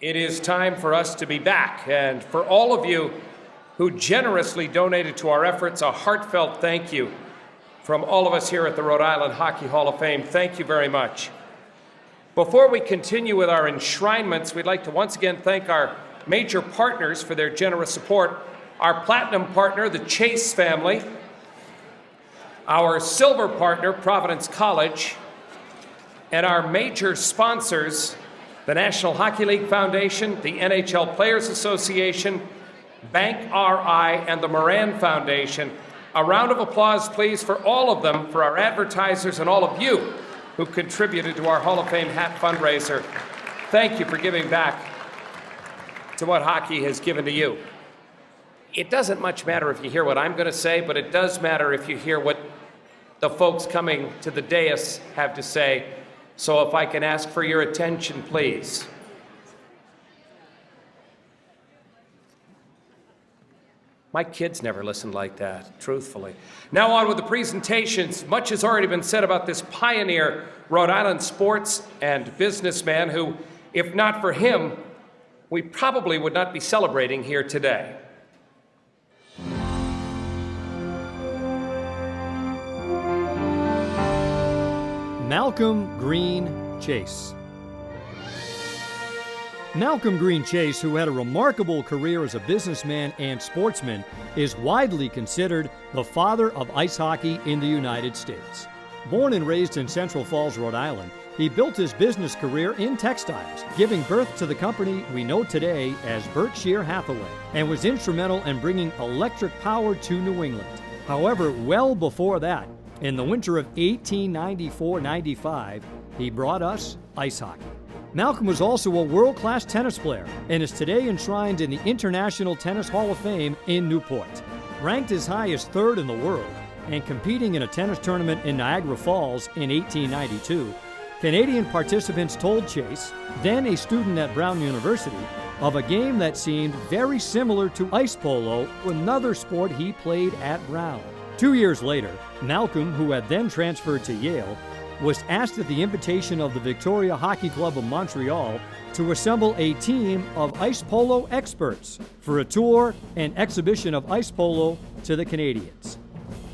It is time for us to be back, and for all of you who generously donated to our efforts, a heartfelt thank you from all of us here at the Rhode Island Hockey Hall of Fame. Thank you very much. Before we continue with our enshrinements, we'd like to once again thank our major partners for their generous support. Our platinum partner, the Chase family, our silver partner, Providence College, and our major sponsors, the National Hockey League Foundation, the NHL Players Association, Bank RI, and the Moran Foundation. A round of applause, please, for all of them, for our advertisers and all of you who contributed to our Hall of Fame hat fundraiser. Thank you for giving back to what hockey has given to you. It doesn't much matter if you hear what I'm going to say, but it does matter if you hear what the folks coming to the dais have to say. So if I can ask for your attention, please. My kids never listened like that, truthfully. Now on with the presentations. Much has already been said about this pioneer Rhode Island sports and businessman who, if not for him, we probably would not be celebrating here today. Malcolm Green Chase. Malcolm Green Chase, who had a remarkable career as a businessman and sportsman, is widely considered the father of ice hockey in the United States. Born and raised in Central Falls, Rhode Island, he built his business career in textiles, giving birth to the company we know today as Berkshire Hathaway, and was instrumental in bringing electric power to New England. However, well before that, in the winter of 1894-95, he brought us ice hockey. Malcolm was also a world-class tennis player and is today enshrined in the International Tennis Hall of Fame in Newport. Ranked as high as third in the world and competing in a tennis tournament in Niagara Falls in 1892, Canadian participants told Chase, then a student at Brown University, of a game that seemed very similar to ice polo, another sport he played at Brown. 2 years later, Malcolm, who had then transferred to Yale, was asked at the invitation of the Victoria Hockey Club of Montreal to assemble a team of ice polo experts for a tour and exhibition of ice polo to the Canadians.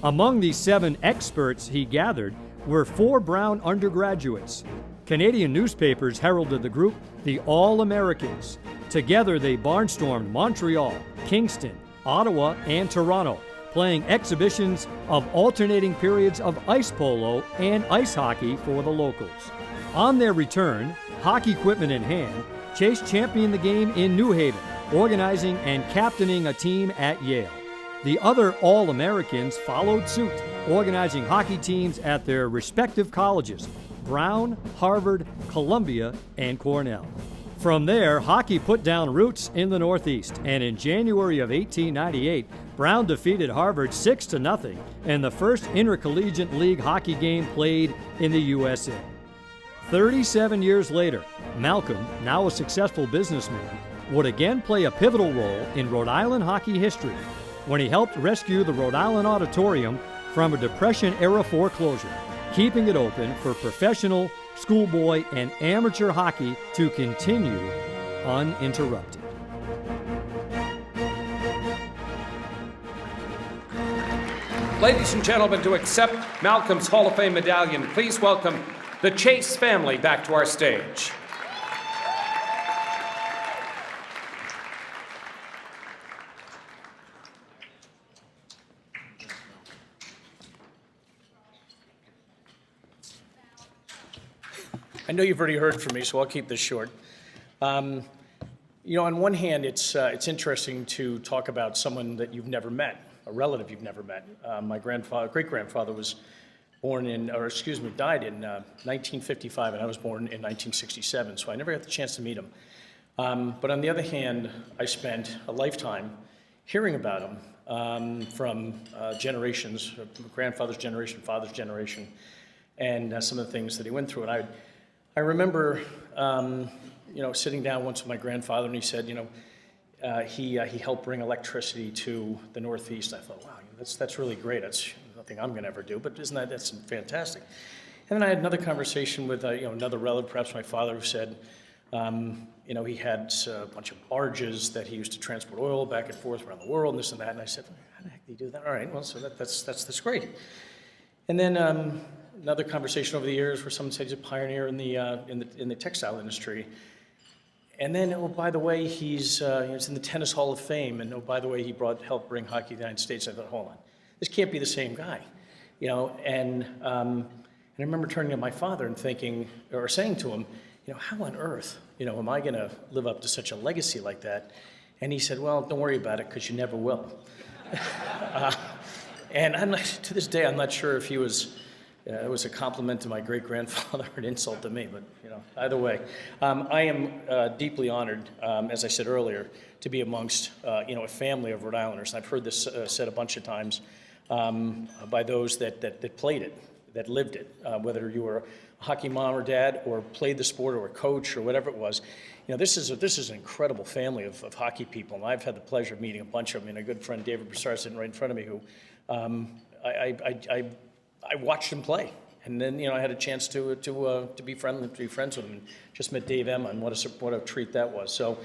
Among these 7 experts he gathered were 4 Brown undergraduates. Canadian newspapers heralded the group the All-Americans. Together they barnstormed Montreal, Kingston, Ottawa, and Toronto, playing exhibitions of alternating periods of ice polo and ice hockey for the locals. On their return, hockey equipment in hand, Chase championed the game in New Haven, organizing and captaining a team at Yale. The other All-Americans followed suit, organizing hockey teams at their respective colleges, Brown, Harvard, Columbia, and Cornell. From there, hockey put down roots in the Northeast, and in January of 1898, Brown defeated Harvard 6-0 in the first intercollegiate league hockey game played in the USA. 37 years later, Malcolm, now a successful businessman, would again play a pivotal role in Rhode Island hockey history when he helped rescue the Rhode Island Auditorium from a Depression-era foreclosure, keeping it open for professional, schoolboy, and amateur hockey to continue uninterrupted. Ladies and gentlemen, to accept Malcolm's Hall of Fame medallion, please welcome the Chase family back to our stage. I know you've already heard from me, so I'll keep this short. On one hand, it's interesting to talk about someone that you've never met, a relative you've never met. My great-grandfather was died in 1955, and I was born in 1967, so I never got the chance to meet him. But on the other hand, I spent a lifetime hearing about him from generations, grandfather's generation, father's generation, and some of the things that he went through. And I remember, sitting down once with my grandfather, and he said, he helped bring electricity to the Northeast. I thought, wow, that's really great. That's nothing I'm going to ever do, but that's fantastic. And then I had another conversation with another relative, perhaps my father, who said, You know, he had a bunch of barges that he used to transport oil back and forth around the world, and this and that. And I said, how the heck do you do that? All right, well, so that's great. And then another conversation over the years where someone said he's a pioneer in the textile industry. And then, oh, by the way, he's in the Tennis Hall of Fame, and oh, by the way, he helped bring hockey to the United States. I thought, hold on, this can't be the same guy, you know. And I remember turning to my father and thinking, or saying to him, you know, how on earth, you know, am I going to live up to such a legacy like that? And he said, well, don't worry about it, because you never will. And to this day, I'm not sure if it was a compliment to my great-grandfather or an insult to me, but, you know, either way. I am deeply honored, as I said earlier, to be amongst, you know, a family of Rhode Islanders. I've heard this said a bunch of times by those that played it, that lived it, whether you were a hockey mom or dad or played the sport or a coach or whatever it was. You know, this is an incredible family of hockey people, and I've had the pleasure of meeting a bunch of them. And a good friend, David Broussard, sitting right in front of me, who I watched him play, and then, you know, I had a chance to be friends with him, and just met Dave Emma, and what a treat that was. So,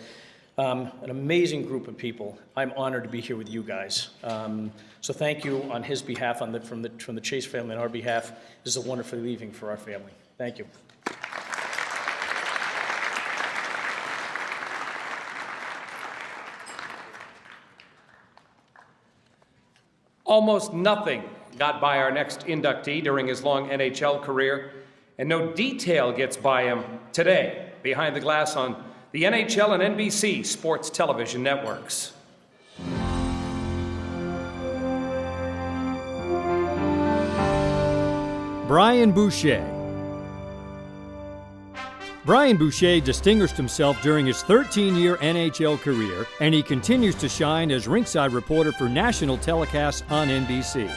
an amazing group of people. I'm honored to be here with you guys. So thank you on his behalf, from the Chase family, on our behalf. This is a wonderful evening for our family. Thank you. Almost nothing got by our next inductee during his long NHL career, and no detail gets by him today behind the glass on the NHL and NBC sports television networks. Brian Boucher. Brian Boucher distinguished himself during his 13-year NHL career, and he continues to shine as rinkside reporter for national telecasts on NBC.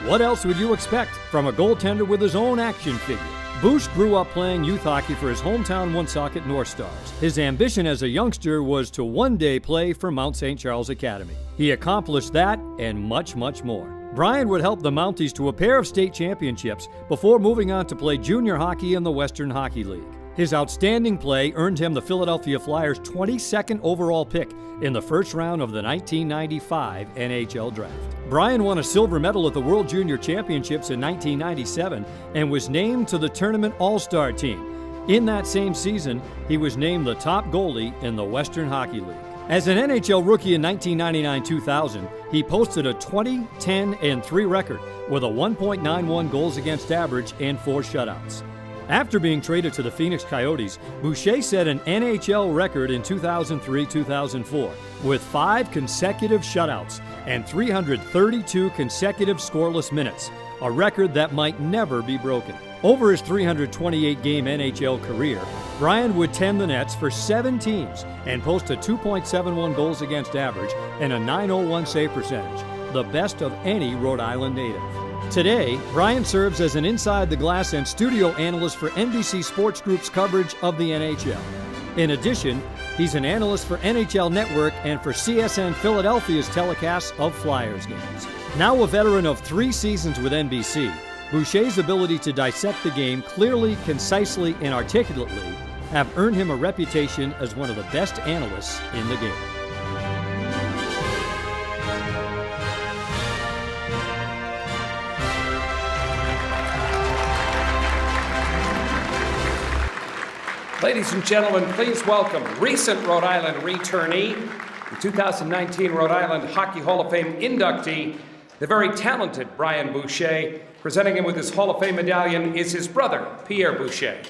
What else would you expect from a goaltender with his own action figure? Bouch grew up playing youth hockey for his hometown Woonsocket North Stars. His ambition as a youngster was to one day play for Mount St. Charles Academy. He accomplished that and much, much more. Brian would help the Mounties to a pair of state championships before moving on to play junior hockey in the Western Hockey League. His outstanding play earned him the Philadelphia Flyers' 22nd overall pick in the first round of the 1995 NHL Draft. Brian won a silver medal at the World Junior Championships in 1997 and was named to the tournament All-Star team. In that same season, he was named the top goalie in the Western Hockey League. As an NHL rookie in 1999-2000, he posted a 20-10-3 record with a 1.91 goals against average and 4 shutouts. After being traded to the Phoenix Coyotes, Boucher set an NHL record in 2003-2004 with 5 consecutive shutouts and 332 consecutive scoreless minutes, a record that might never be broken. Over his 328-game NHL career, Brian would tend the nets for 7 teams and post a 2.71 goals against average and a .901 save percentage, the best of any Rhode Island native. Today, Brian serves as an inside the glass and studio analyst for NBC Sports Group's coverage of the NHL. In addition, he's an analyst for NHL Network and for CSN Philadelphia's telecasts of Flyers games. Now a veteran of 3 seasons with NBC, Boucher's ability to dissect the game clearly, concisely, and articulately have earned him a reputation as one of the best analysts in the game. Ladies and gentlemen, please welcome recent Rhode Island returnee, the 2019 Rhode Island Hockey Hall of Fame inductee, the very talented Brian Boucher. Presenting him with his Hall of Fame medallion is his brother, Pierre Boucher.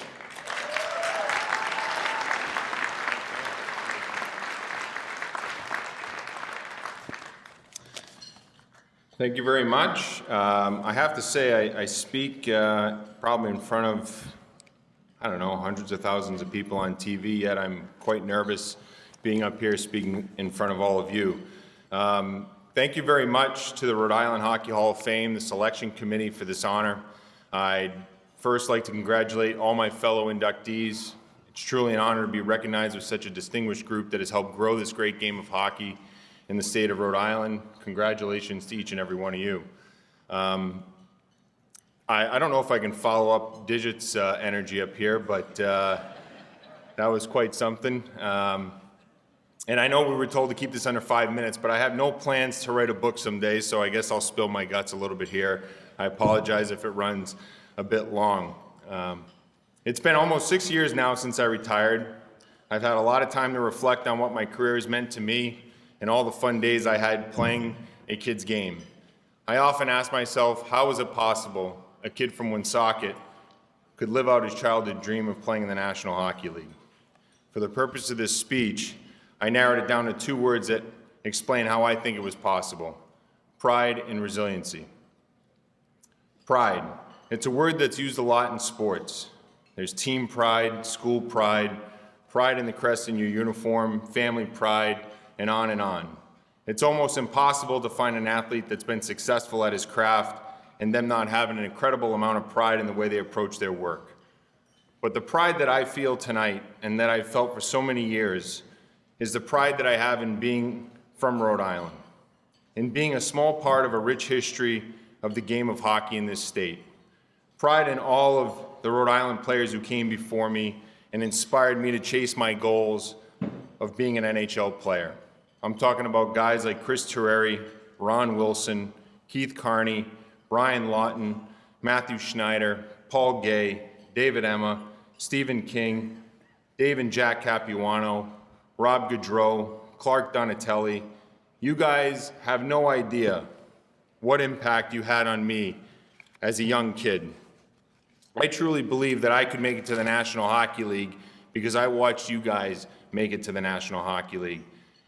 Thank you very much. I have to say I speak probably in front of, I don't know, hundreds of thousands of people on TV, yet I'm quite nervous being up here speaking in front of all of you. Thank you very much to the Rhode Island Hockey Hall of Fame, the selection committee, for this honor. I'd first like to congratulate all my fellow inductees. It's truly an honor to be recognized with such a distinguished group that has helped grow this great game of hockey in the state of Rhode Island. Congratulations to each and every one of you. I don't know if I can follow up Digit's energy up here, but That was quite something. And I know we were told to keep this under 5 minutes, but I have no plans to write a book someday, so I guess I'll spill my guts a little bit here. I apologize if it runs a bit long. It's been almost 6 years now since I retired. I've had a lot of time to reflect on what my career has meant to me and all the fun days I had playing a kid's game. I often ask myself, how is it possible a kid from Woonsocket could live out his childhood dream of playing in the National Hockey League? For the purpose of this speech, I narrowed it down to 2 words that explain how I think it was possible: pride and resiliency. Pride. It's a word that's used a lot in sports. There's team pride, school pride, pride in the crest in your uniform, family pride, and on and on. It's almost impossible to find an athlete that's been successful at his craft and them not having an incredible amount of pride in the way they approach their work. But the pride that I feel tonight and that I've felt for so many years is the pride that I have in being from Rhode Island, in being a small part of a rich history of the game of hockey in this state. Pride in all of the Rhode Island players who came before me and inspired me to chase my goals of being an NHL player. I'm talking about guys like Chris Terreri, Ron Wilson, Keith Carney, Brian Lawton, Matthew Schneider, Paul Gay, David Emma, Stephen King, Dave and Jack Capuano, Rob Gaudreau, Clark Donatelli. You guys have no idea what impact you had on me as a young kid. I truly believe that I could make it to the National Hockey League because I watched you guys make it to the National Hockey League.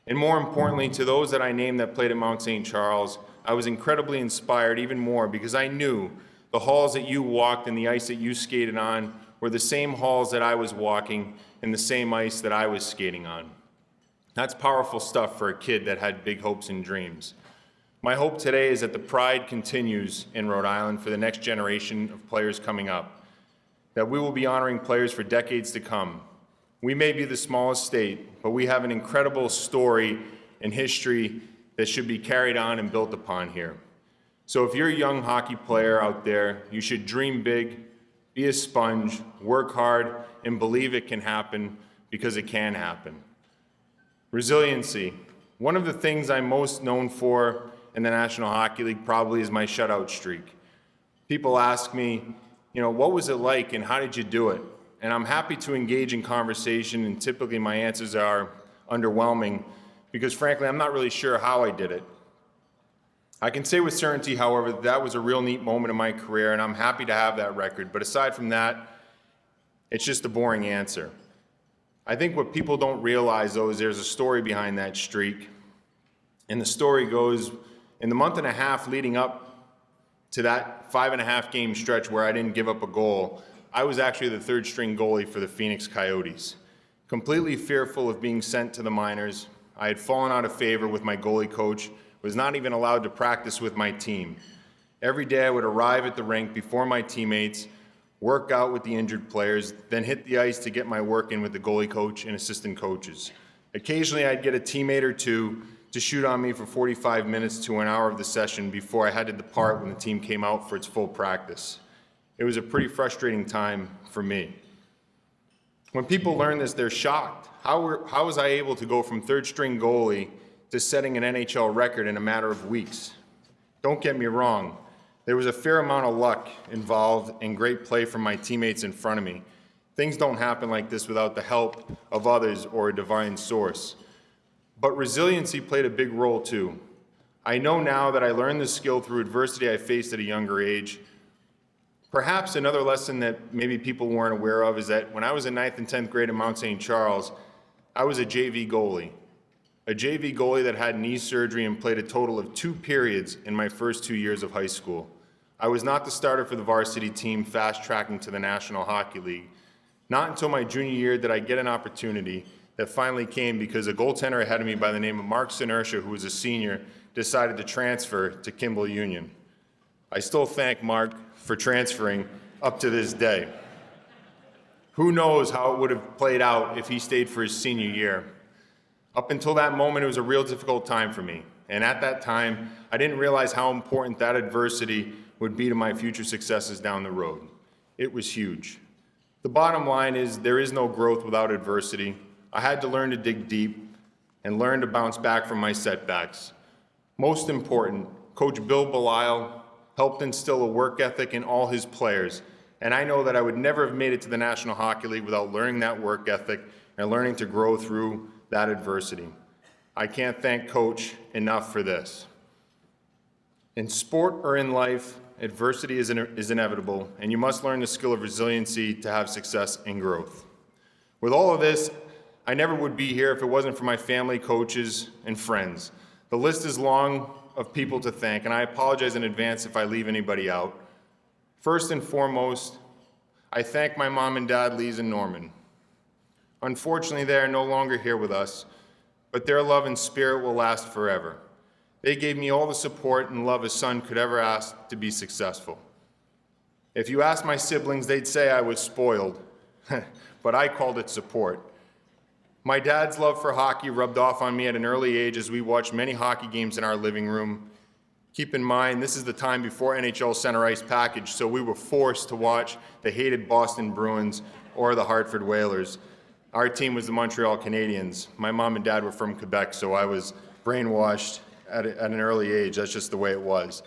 And more importantly, to those that I named that played at Mount St. Charles, I was incredibly inspired even more because I knew the halls that you walked and the ice that you skated on were the same halls that I was walking and the same ice that I was skating on. That's powerful stuff for a kid that had big hopes and dreams. My hope today is that the pride continues in Rhode Island for the next generation of players coming up, that we will be honoring players for decades to come. We may be the smallest state, but we have an incredible story and history that should be carried on and built upon here. So if you're a young hockey player out there, you should dream big, be a sponge, work hard, and believe it can happen because it can happen. Resiliency. One of the things I'm most known for in the National Hockey League probably is my shutout streak. People ask me, what was it like and how did you do it? And I'm happy to engage in conversation, and typically my answers are underwhelming because frankly, I'm not really sure how I did it. I can say with certainty, however, that was a real neat moment in my career and I'm happy to have that record. But aside from that, it's just a boring answer. I think what people don't realize though is there's a story behind that streak. And the story goes, in the month and a half leading up to that 5.5 game stretch where I didn't give up a goal, I was actually the 3rd string goalie for the Phoenix Coyotes. Completely fearful of being sent to the minors, I had fallen out of favor with my goalie coach, was not even allowed to practice with my team. Every day I would arrive at the rink before my teammates, work out with the injured players, then hit the ice to get my work in with the goalie coach and assistant coaches. Occasionally I'd get a teammate or two to shoot on me for 45 minutes to an hour of the session before I had to depart when the team came out for its full practice. It was a pretty frustrating time for me. When people learn this, they're shocked. How was I able to go from 3rd string goalie to setting an NHL record in a matter of weeks? Don't get me wrong. There was a fair amount of luck involved and great play from my teammates in front of me. Things don't happen like this without the help of others or a divine source. But resiliency played a big role too. I know now that I learned this skill through adversity I faced at a younger age. Perhaps another lesson that maybe people weren't aware of is that when I was in 9th and 10th grade at Mount St. Charles, I was a JV goalie. A JV goalie that had knee surgery and played a total of 2 periods in my first 2 years of high school. I was not the starter for the varsity team fast-tracking to the National Hockey League. Not until my junior year did I get an opportunity that finally came because a goaltender ahead of me by the name of Mark Sinersha, who was a senior, decided to transfer to Kimball Union. I still thank Mark for transferring up to this day. Who knows how it would have played out if he stayed for his senior year. Up until that moment, it was a real difficult time for me. And at that time, I didn't realize how important that adversity would be to my future successes down the road. It was huge. The bottom line is there is no growth without adversity. I had to learn to dig deep and learn to bounce back from my setbacks. Most important, Coach Bill Belisle helped instill a work ethic in all his players, and I know that I would never have made it to the National Hockey League without learning that work ethic and learning to grow through that adversity. I can't thank Coach enough for this. In sport or in life, adversity is inevitable, and you must learn the skill of resiliency to have success and growth. With all of this, I never would be here if it wasn't for my family, coaches, and friends. The list is long of people to thank, and I apologize in advance if I leave anybody out. First and foremost, I thank my mom and dad, Lise and Norman. Unfortunately, they are no longer here with us, but their love and spirit will last forever. They gave me all the support and love a son could ever ask to be successful. If you ask my siblings, they'd say I was spoiled, but I called it support. My dad's love for hockey rubbed off on me at an early age as we watched many hockey games in our living room. Keep in mind, this is the time before NHL center ice package, so we were forced to watch the hated Boston Bruins or the Hartford Whalers. Our team was the Montreal Canadiens. My mom and dad were from Quebec, so I was brainwashed at an early age. That's just the way it was.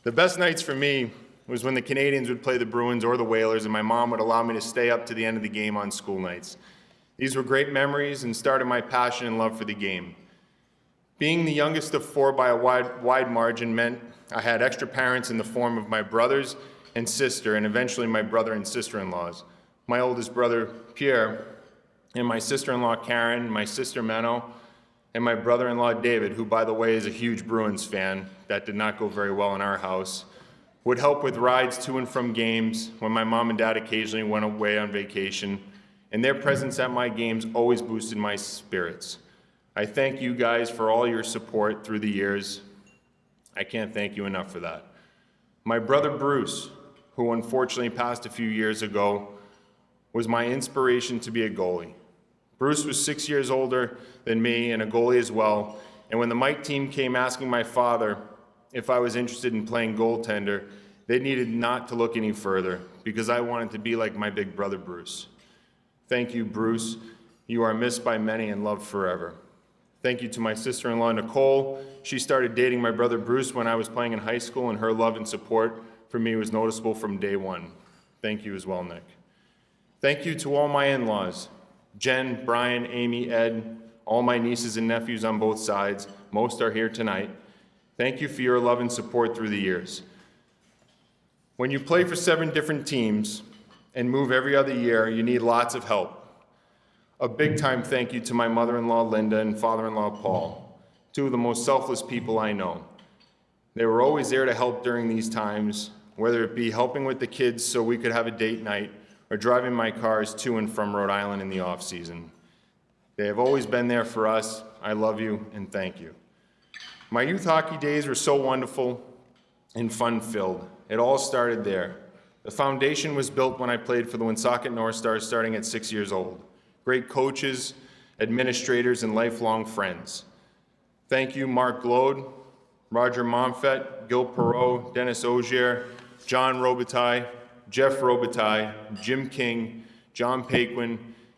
The best nights for me was when the Canadiens would play the Bruins or the Whalers, and my mom would allow me to stay up to the end of the game on school nights. These were great memories and started my passion and love for the game. Being the youngest of four by a wide margin meant I had extra parents in the form of my brothers and sister, and eventually my brother and sister-in-laws. My oldest brother, Pierre, and my sister-in-law, Karen, my sister, Menno, and my brother-in-law, David, who, by the way, is a huge Bruins fan. That did not go very well in our house, would help with rides to and from games when my mom and dad occasionally went away on vacation, and their presence at my games always boosted my spirits. I thank you guys for all your support through the years. I can't thank you enough for that. My brother Bruce, who unfortunately passed a few years ago, was my inspiration to be a goalie. Bruce was 6 years older than me and a goalie as well, and when the Mike team came asking my father if I was interested in playing goaltender, they needed not to look any further because I wanted to be like my big brother Bruce. Thank you, Bruce. You are missed by many and loved forever. Thank you to my sister-in-law, Nicole. She started dating my brother Bruce when I was playing in high school, and her love and support for me was noticeable from day one. Thank you as well, Nick. Thank you to all my in-laws, Jen, Brian, Amy, Ed, all my nieces and nephews on both sides. Most are here tonight. Thank you for your love and support through the years. When you play for 7 different teams and move every other year, you need lots of help. A big-time thank you to my mother-in-law, Linda, and father-in-law, Paul, 2 of the most selfless people I know. They were always there to help during these times, whether it be helping with the kids so we could have a date night or driving my cars to and from Rhode Island in the off-season. They have always been there for us. I love you and thank you. My youth hockey days were so wonderful and fun-filled. It all started there. The foundation was built when I played for the Woonsocket North Stars starting at 6 years old. Great coaches, administrators, and lifelong friends. Thank you, Mark Glode, Roger Monfett, Gil Perot, Dennis Ogier, John Robitaille, Jeff Robitaille, Jim King, John Paquin,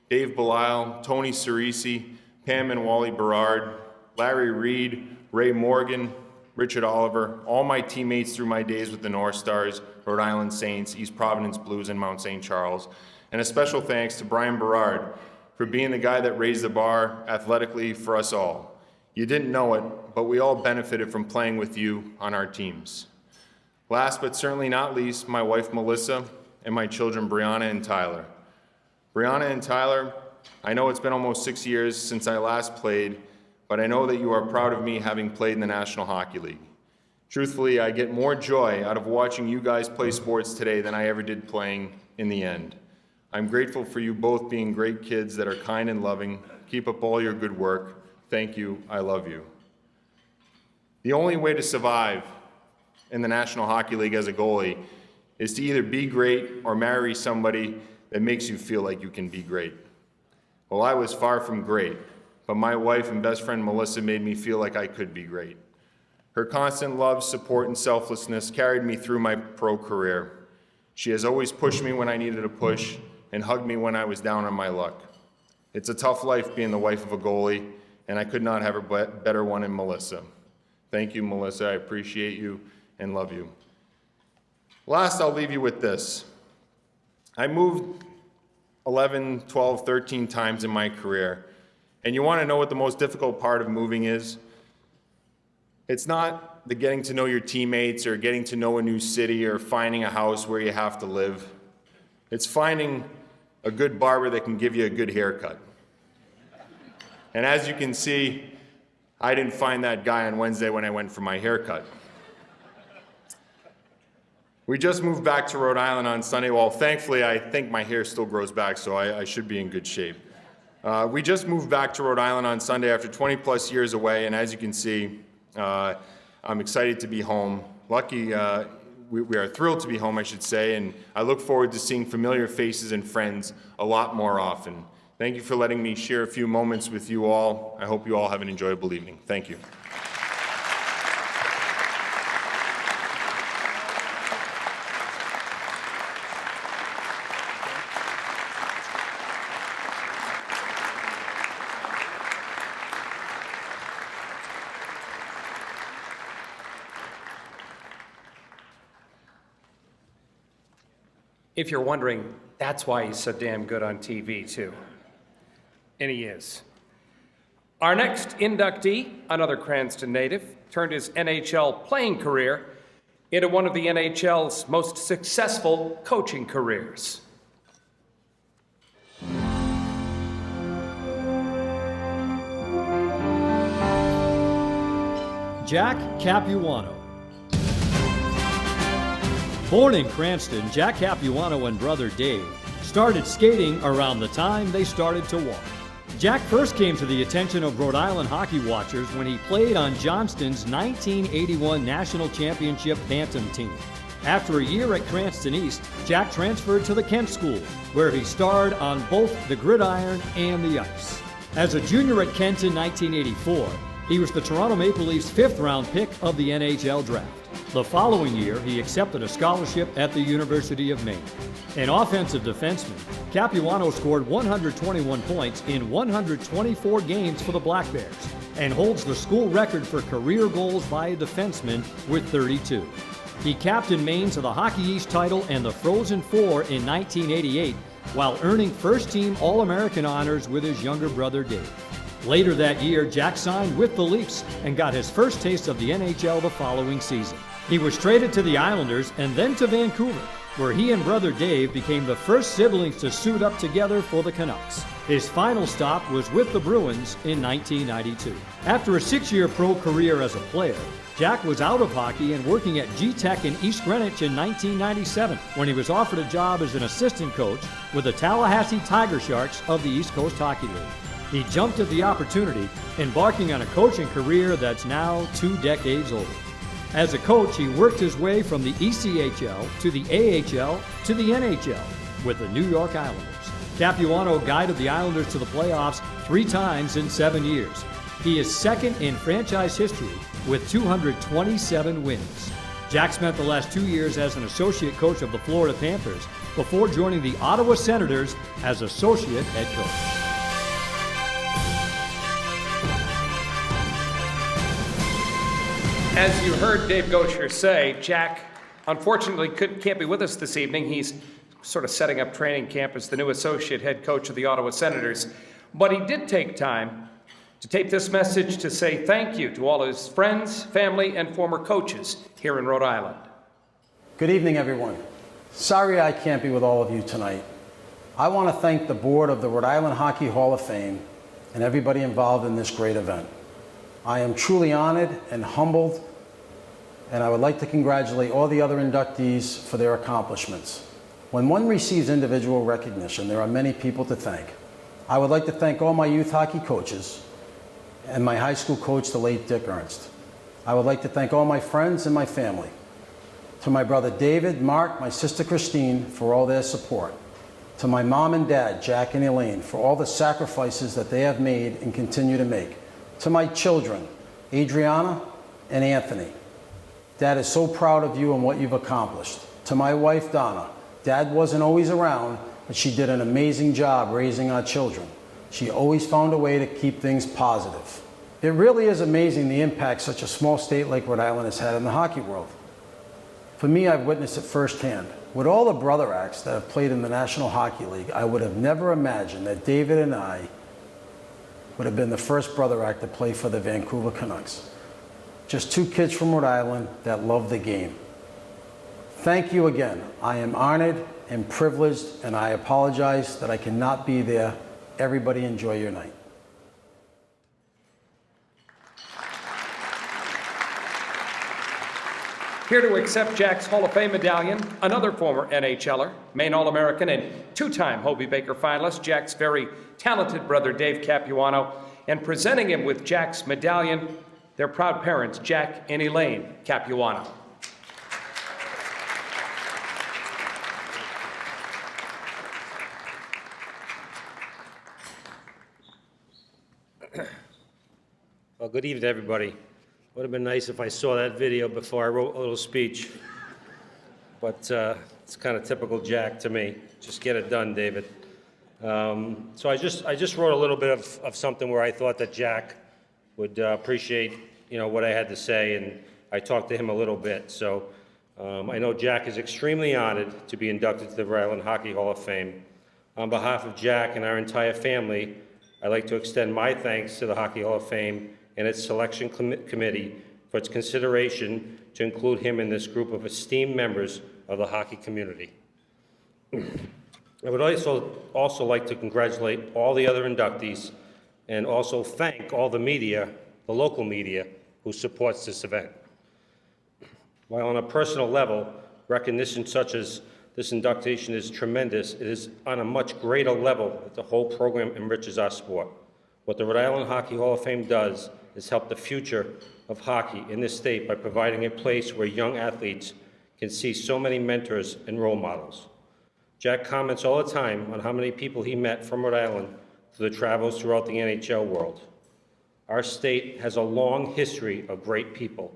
Dave Belisle, Tony Cerisi, Pam and Wally Berard, Larry Reed, Ray Morgan, Richard Oliver, all my teammates through my days with the North Stars, Rhode Island Saints, East Providence Blues, and Mount St. Charles. And a special thanks to Brian Berard for being the guy that raised the bar athletically for us all. You didn't know it, but we all benefited from playing with you on our teams. Last but certainly not least, my wife Melissa and my children Brianna and Tyler. Brianna and Tyler, I know it's been almost 6 years since I last played, but I know that you are proud of me having played in the National Hockey League. Truthfully, I get more joy out of watching you guys play sports today than I ever did playing in the end. I'm grateful for you both being great kids that are kind and loving. Keep up all your good work. Thank you. I love you. The only way to survive in the National Hockey League as a goalie is to either be great or marry somebody that makes you feel like you can be great. Well, I was far from great, but my wife and best friend Melissa made me feel like I could be great. Her constant love, support, and selflessness carried me through my pro career. She has always pushed me when I needed a push and hugged me when I was down on my luck. It's a tough life being the wife of a goalie, and I could not have a better one in Melissa. Thank you, Melissa. I appreciate you and love you. Last, I'll leave you with this. I moved 11, 12, 13 times in my career, and you want to know what the most difficult part of moving is? It's not the getting to know your teammates or getting to know a new city or finding a house where you have to live. It's finding a good barber that can give you a good haircut. And as you can see, I didn't find that guy on Wednesday when I went for my haircut. We just moved back to Rhode Island on Sunday. Well, thankfully, I think my hair still grows back, so I should be in good shape. We just moved back to Rhode Island on Sunday after 20 plus years away, and as you can see, I'm excited to be home. Lucky, we are thrilled to be home, I should say, and I look forward to seeing familiar faces and friends a lot more often. Thank you for letting me share a few moments with you all. I hope you all have an enjoyable evening. Thank you. If you're wondering, that's why he's so damn good on TV, too. And he is. Our next inductee, another Cranston native, turned his NHL playing career into one of the NHL's most successful coaching careers. Jack Capuano. Born in Cranston, Jack Capuano and brother Dave started skating around the time they started to walk. Jack first came to the attention of Rhode Island hockey watchers when he played on Johnston's 1981 National Championship Bantam team. After a year at Cranston East, Jack transferred to the Kent School, where he starred on both the gridiron and the ice. As a junior at Kent in 1984, he was the Toronto Maple Leafs' fifth-round pick of the NHL draft. The following year, he accepted a scholarship at the University of Maine. An offensive defenseman, Capuano scored 121 points in 124 games for the Black Bears and holds the school record for career goals by a defenseman with 32. He captained Maine to the Hockey East title and the Frozen Four in 1988 while earning first-team All-American honors with his younger brother Dave. Later that year, Jack signed with the Leafs and got his first taste of the NHL the following season. He was traded to the Islanders and then to Vancouver, where he and brother Dave became the first siblings to suit up together for the Canucks. His final stop was with the Bruins in 1992. After a 6-year pro career as a player, Jack was out of hockey and working at G-Tech in East Greenwich in 1997 when he was offered a job as an assistant coach with the Tallahassee Tiger Sharks of the East Coast Hockey League. He jumped at the opportunity, embarking on a coaching career that's now 2 decades old. As a coach, he worked his way from the ECHL to the AHL to the NHL with the New York Islanders. Capuano guided the Islanders to the playoffs 3 times in 7 years. He is second in franchise history with 227 wins. Jack spent the last 2 years as an associate coach of the Florida Panthers before joining the Ottawa Senators as associate head coach. As you heard Dave Gaucher say, Jack unfortunately can't be with us this evening. He's sort of setting up training camp as the new associate head coach of the Ottawa Senators. But he did take time to tape this message to say thank you to all his friends, family, and former coaches here in Rhode Island. Good evening, everyone. Sorry I can't be with all of you tonight. I want to thank the board of the Rhode Island Hockey Hall of Fame and everybody involved in this great event. I am truly honored and humbled, and I would like to congratulate all the other inductees for their accomplishments. When one receives individual recognition, there are many people to thank. I would like to thank all my youth hockey coaches and my high school coach, the late Dick Ernst. I would like to thank all my friends and my family. To my brother David, Mark, my sister Christine, for all their support. To my mom and dad, Jack and Elaine, for all the sacrifices that they have made and continue to make. To my children, Adriana and Anthony. Dad is so proud of you and what you've accomplished. To my wife, Donna, Dad wasn't always around, but she did an amazing job raising our children. She always found a way to keep things positive. It really is amazing the impact such a small state like Rhode Island has had in the hockey world. For me, I've witnessed it firsthand. With all the brother acts that have played in the National Hockey League, I would have never imagined that David and I would have been the first brother act to play for the Vancouver Canucks. Just two kids from Rhode Island that love the game. Thank you again. I am honored and privileged, and I apologize that I cannot be there. Everybody enjoy your night. Here to accept Jack's Hall of Fame medallion, another former NHLer, Maine All-American, and two-time Hobey Baker finalist, Jack's very talented brother, Dave Capuano, and presenting him with Jack's medallion, their proud parents, Jack and Elaine Capuano. Well, good evening, everybody. Would have been nice if I saw that video before I wrote a little speech, but it's kind of typical Jack to me. Just get it done, David. So I just wrote a little bit of something where I thought that Jack would appreciate, what I had to say, and I talked to him a little bit. So I know Jack is extremely honored to be inducted to the Rhode Island Hockey Hall of Fame. On behalf of Jack and our entire family, I'd like to extend my thanks to the Hockey Hall of Fame and its selection committee for its consideration to include him in this group of esteemed members of the hockey community. I would also like to congratulate all the other inductees and also thank all the media, the local media, who supports this event. While on a personal level, recognition such as this induction is tremendous, it is on a much greater level that the whole program enriches our sport. What the Rhode Island Hockey Hall of Fame does is help the future of hockey in this state by providing a place where young athletes can see so many mentors and role models. Jack comments all the time on how many people he met from Rhode Island through the travels throughout the NHL world. Our state has a long history of great people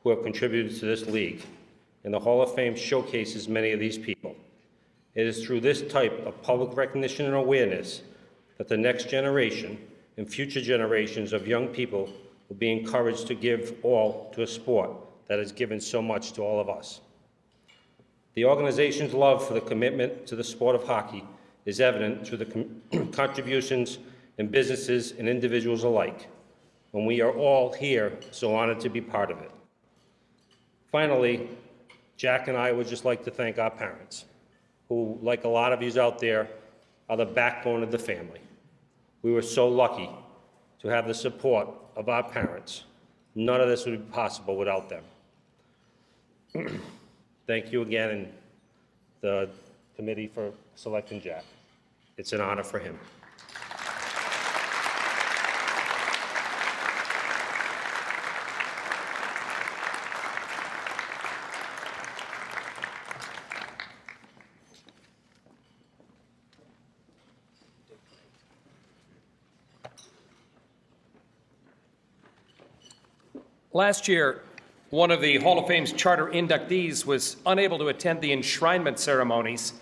who have contributed to this league, and the Hall of Fame showcases many of these people. It is through this type of public recognition and awareness that the next generation and future generations of young people will be encouraged to give all to a sport that has given so much to all of us. The organization's love for the commitment to the sport of hockey is evident through the contributions in businesses and individuals alike, and we are all here so honored to be part of it. Finally, Jack and I would just like to thank our parents, who, like a lot of you out there, are the backbone of the family. We were so lucky to have the support of our parents. None of this would be possible without them. Thank you again, and the committee for selecting Jack. It's an honor for him. Last year, one of the Hall of Fame's charter inductees was unable to attend the enshrinement ceremonies.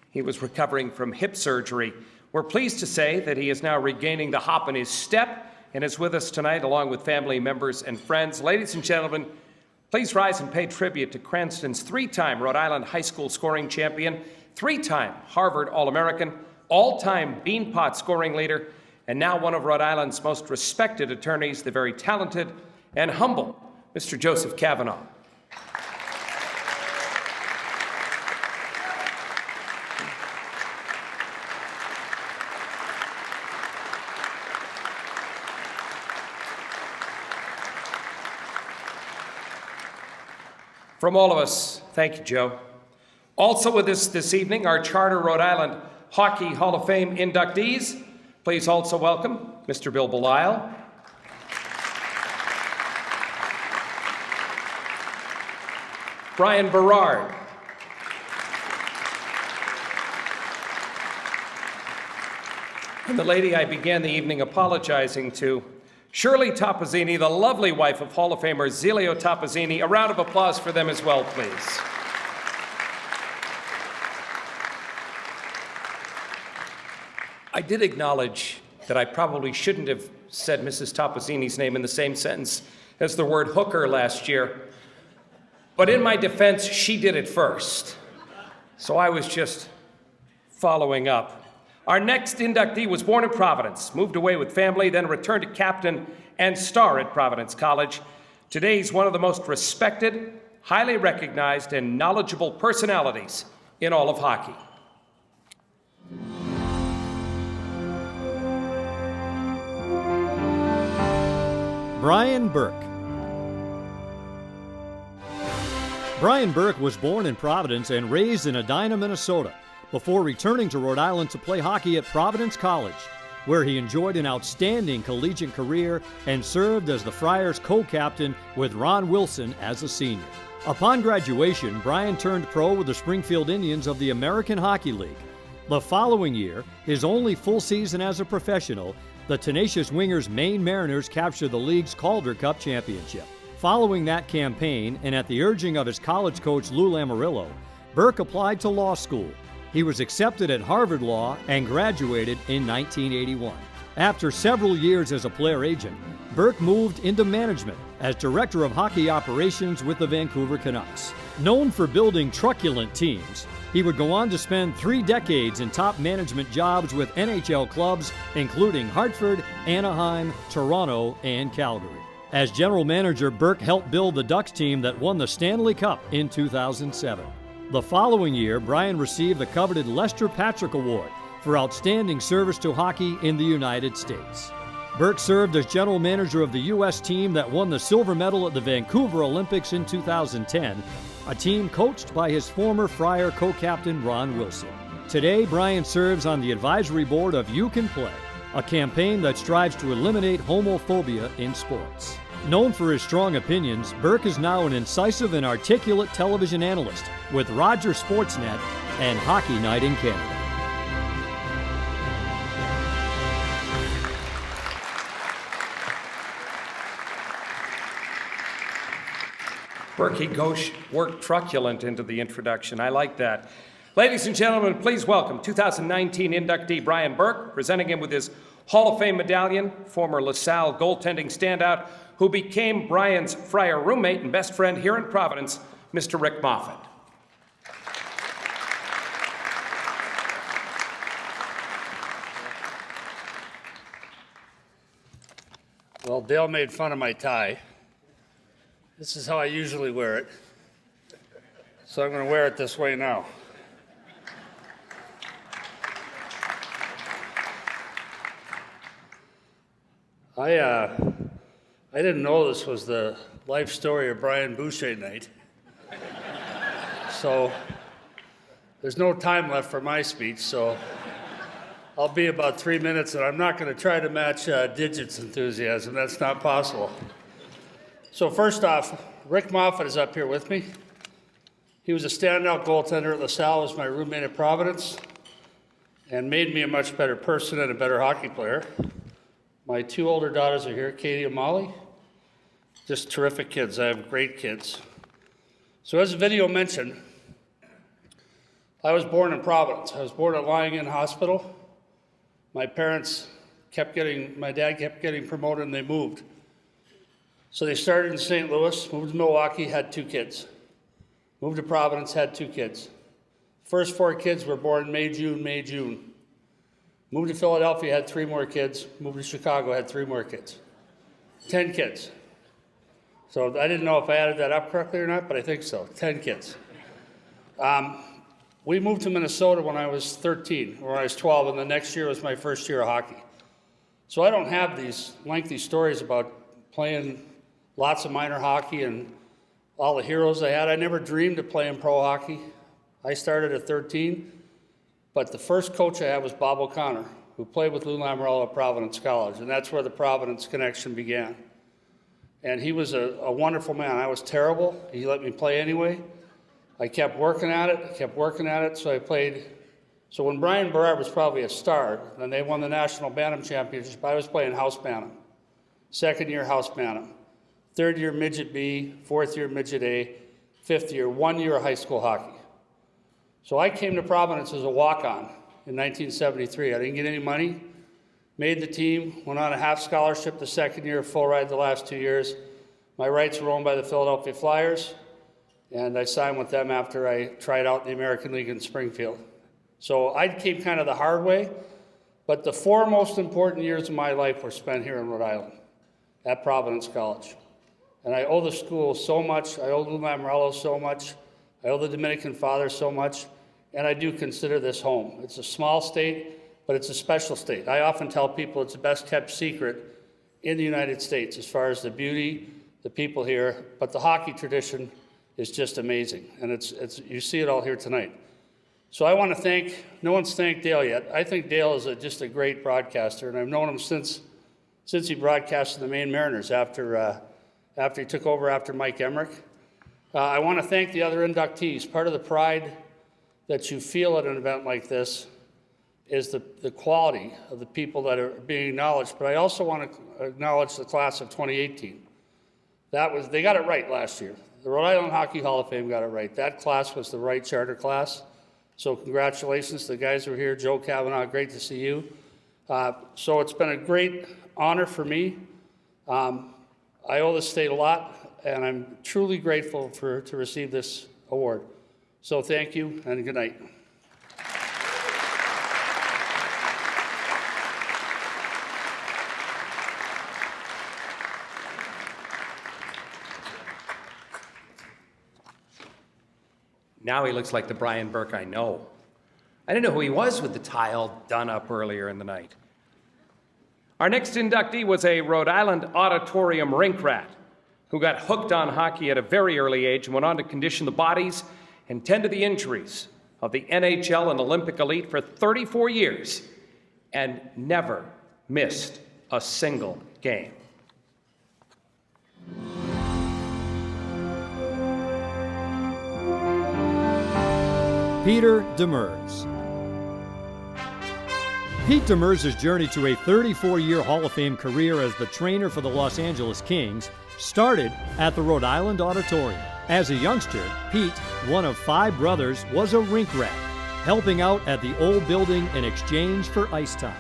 He was recovering from hip surgery. We're pleased to say that he is now regaining the hop in his step and is with us tonight along with family members and friends. Ladies and gentlemen, please rise and pay tribute to Cranston's three-time Rhode Island High School scoring champion, three-time Harvard All-American, all-time Beanpot scoring leader, and now one of Rhode Island's most respected attorneys, the very talented and humble Mr. Joseph Kavanaugh. From all of us, thank you, Joe. Also with us this evening, our Charter Rhode Island Hockey Hall of Fame inductees. Please also welcome Mr. Bill Belisle, Brian Berard, and the lady I began the evening apologizing to, Shirley Topazzini, the lovely wife of Hall of Famer Zelio Topazzini. A round of applause for them as well, please. I did acknowledge that I probably shouldn't have said Mrs. Toposini's name in the same sentence as the word hooker last year. But in my defense, she did it first. So I was just following up. Our next inductee was born in Providence, moved away with family, then returned to captain and star at Providence College. Today, he's one of the most respected, highly recognized, and knowledgeable personalities in all of hockey. Brian Burke. Brian Burke was born in Providence and raised in Edina, Minnesota, before returning to Rhode Island to play hockey at Providence College, where he enjoyed an outstanding collegiate career and served as the Friars co-captain with Ron Wilson as a senior. Upon graduation, Brian turned pro with the Springfield Indians of the American Hockey League. The following year, his only full season as a professional, the tenacious Wingers Maine Mariners captured the league's Calder Cup championship. Following that campaign, and at the urging of his college coach Lou Lamoriello, Burke applied to law school. He was accepted at Harvard Law and graduated in 1981. After several years as a player agent, Burke moved into management as director of hockey operations with the Vancouver Canucks. Known for building truculent teams, he would go on to spend 3 decades in top management jobs with NHL clubs, including Hartford, Anaheim, Toronto, and Calgary. As general manager, Burke helped build the Ducks team that won the Stanley Cup in 2007. The following year, Brian received the coveted Lester Patrick Award for outstanding service to hockey in the United States. Burke served as general manager of the U.S. team that won the silver medal at the Vancouver Olympics in 2010, a team coached by his former Friar co-captain Ron Wilson. Today, Brian serves on the advisory board of You Can Play, a campaign that strives to eliminate homophobia in sports. Known for his strong opinions, Burke is now an incisive and articulate television analyst with Rogers Sportsnet and Hockey Night in Canada. Berkey Ghosh worked truculent into the introduction. I like that. Ladies and gentlemen, please welcome 2019 inductee Brian Burke, presenting him with his Hall of Fame medallion, former LaSalle goaltending standout, who became Brian's Friar roommate and best friend here in Providence, Mr. Rick Moffat. Well, Dale made fun of my tie. This is how I usually wear it. So I'm going to wear it this way now. I didn't know this was the life story of Brian Boucher night. So there's no time left for my speech, so I'll be about 3 minutes, and I'm not going to try to match Digit's enthusiasm. That's not possible. So first off, Rick Moffat is up here with me. He was a standout goaltender at LaSalle, was my roommate at Providence, and made me a much better person and a better hockey player. My 2 older daughters are here, Katie and Molly. Just terrific kids. I have great kids. So as the video mentioned, I was born in Providence. I was born at Lying In Hospital. My dad kept getting promoted, and they moved. So they started in St. Louis, moved to Milwaukee, had 2 kids. Moved to Providence, had 2 kids. First 4 kids were born May, June. Moved to Philadelphia, had 3 more kids. Moved to Chicago, had 3 more kids. 10 kids. So I didn't know if I added that up correctly or not, but I think so, 10 kids. We moved to Minnesota when I was 13, or when I was 12, and the next year was my first year of hockey. So I don't have these lengthy stories about playing lots of minor hockey and all the heroes I had. I never dreamed of playing pro hockey. I started at 13, but the first coach I had was Bob O'Connor, who played with Lou Lamoriello at Providence College, and that's where the Providence connection began. And he was a wonderful man. I was terrible. He let me play anyway. I kept working at it, so I played. So when Brian Berard was probably a star, and they won the National Bantam Championship, I was playing House Bantam. 2nd year House Bantam. 3rd year Midget B, 4th year Midget A, 5th year, 1 year of high school hockey. So I came to Providence as a walk-on in 1973. I didn't get any money, made the team, went on a half scholarship the second year, full ride the last 2 years. My rights were owned by the Philadelphia Flyers, and I signed with them after I tried out in the American League in Springfield. So I came kind of the hard way, but the 4 most important years of my life were spent here in Rhode Island at Providence College. And I owe the school so much, I owe Lou Lamorello so much, I owe the Dominican Father so much, and I do consider this home. It's a small state, but it's a special state. I often tell people it's the best kept secret in the United States as far as the beauty, the people here, but the hockey tradition is just amazing, and it's you see it all here tonight. So I want to thank, no one's thanked Dale yet. I think Dale is just a great broadcaster, and I've known him since he broadcasted the Maine Mariners after he took over after Mike Emmerich. I want to thank the other inductees. Part of the pride that you feel at an event like this is the quality of the people that are being acknowledged, but I also want to acknowledge the class of 2018. They got it right last year. The Rhode Island Hockey Hall of Fame got it right. That class was the right charter class. So congratulations to the guys who are here. Joe Kavanaugh, great to see you. So it's been a great honor for me. I owe the state a lot, and I'm truly grateful to receive this award. So thank you, and good night. Now he looks like the Brian Burke I know. I didn't know who he was with the tie all done up earlier in the night. Our next inductee was a Rhode Island auditorium rink rat who got hooked on hockey at a very early age and went on to condition the bodies and tend to the injuries of the NHL and Olympic elite for 34 years and never missed a single game. Peter Demers. Pete Demers' journey to a 34-year Hall of Fame career as the trainer for the Los Angeles Kings started at the Rhode Island Auditorium. As a youngster, Pete, one of 5 brothers, was a rink rat, helping out at the old building in exchange for ice time.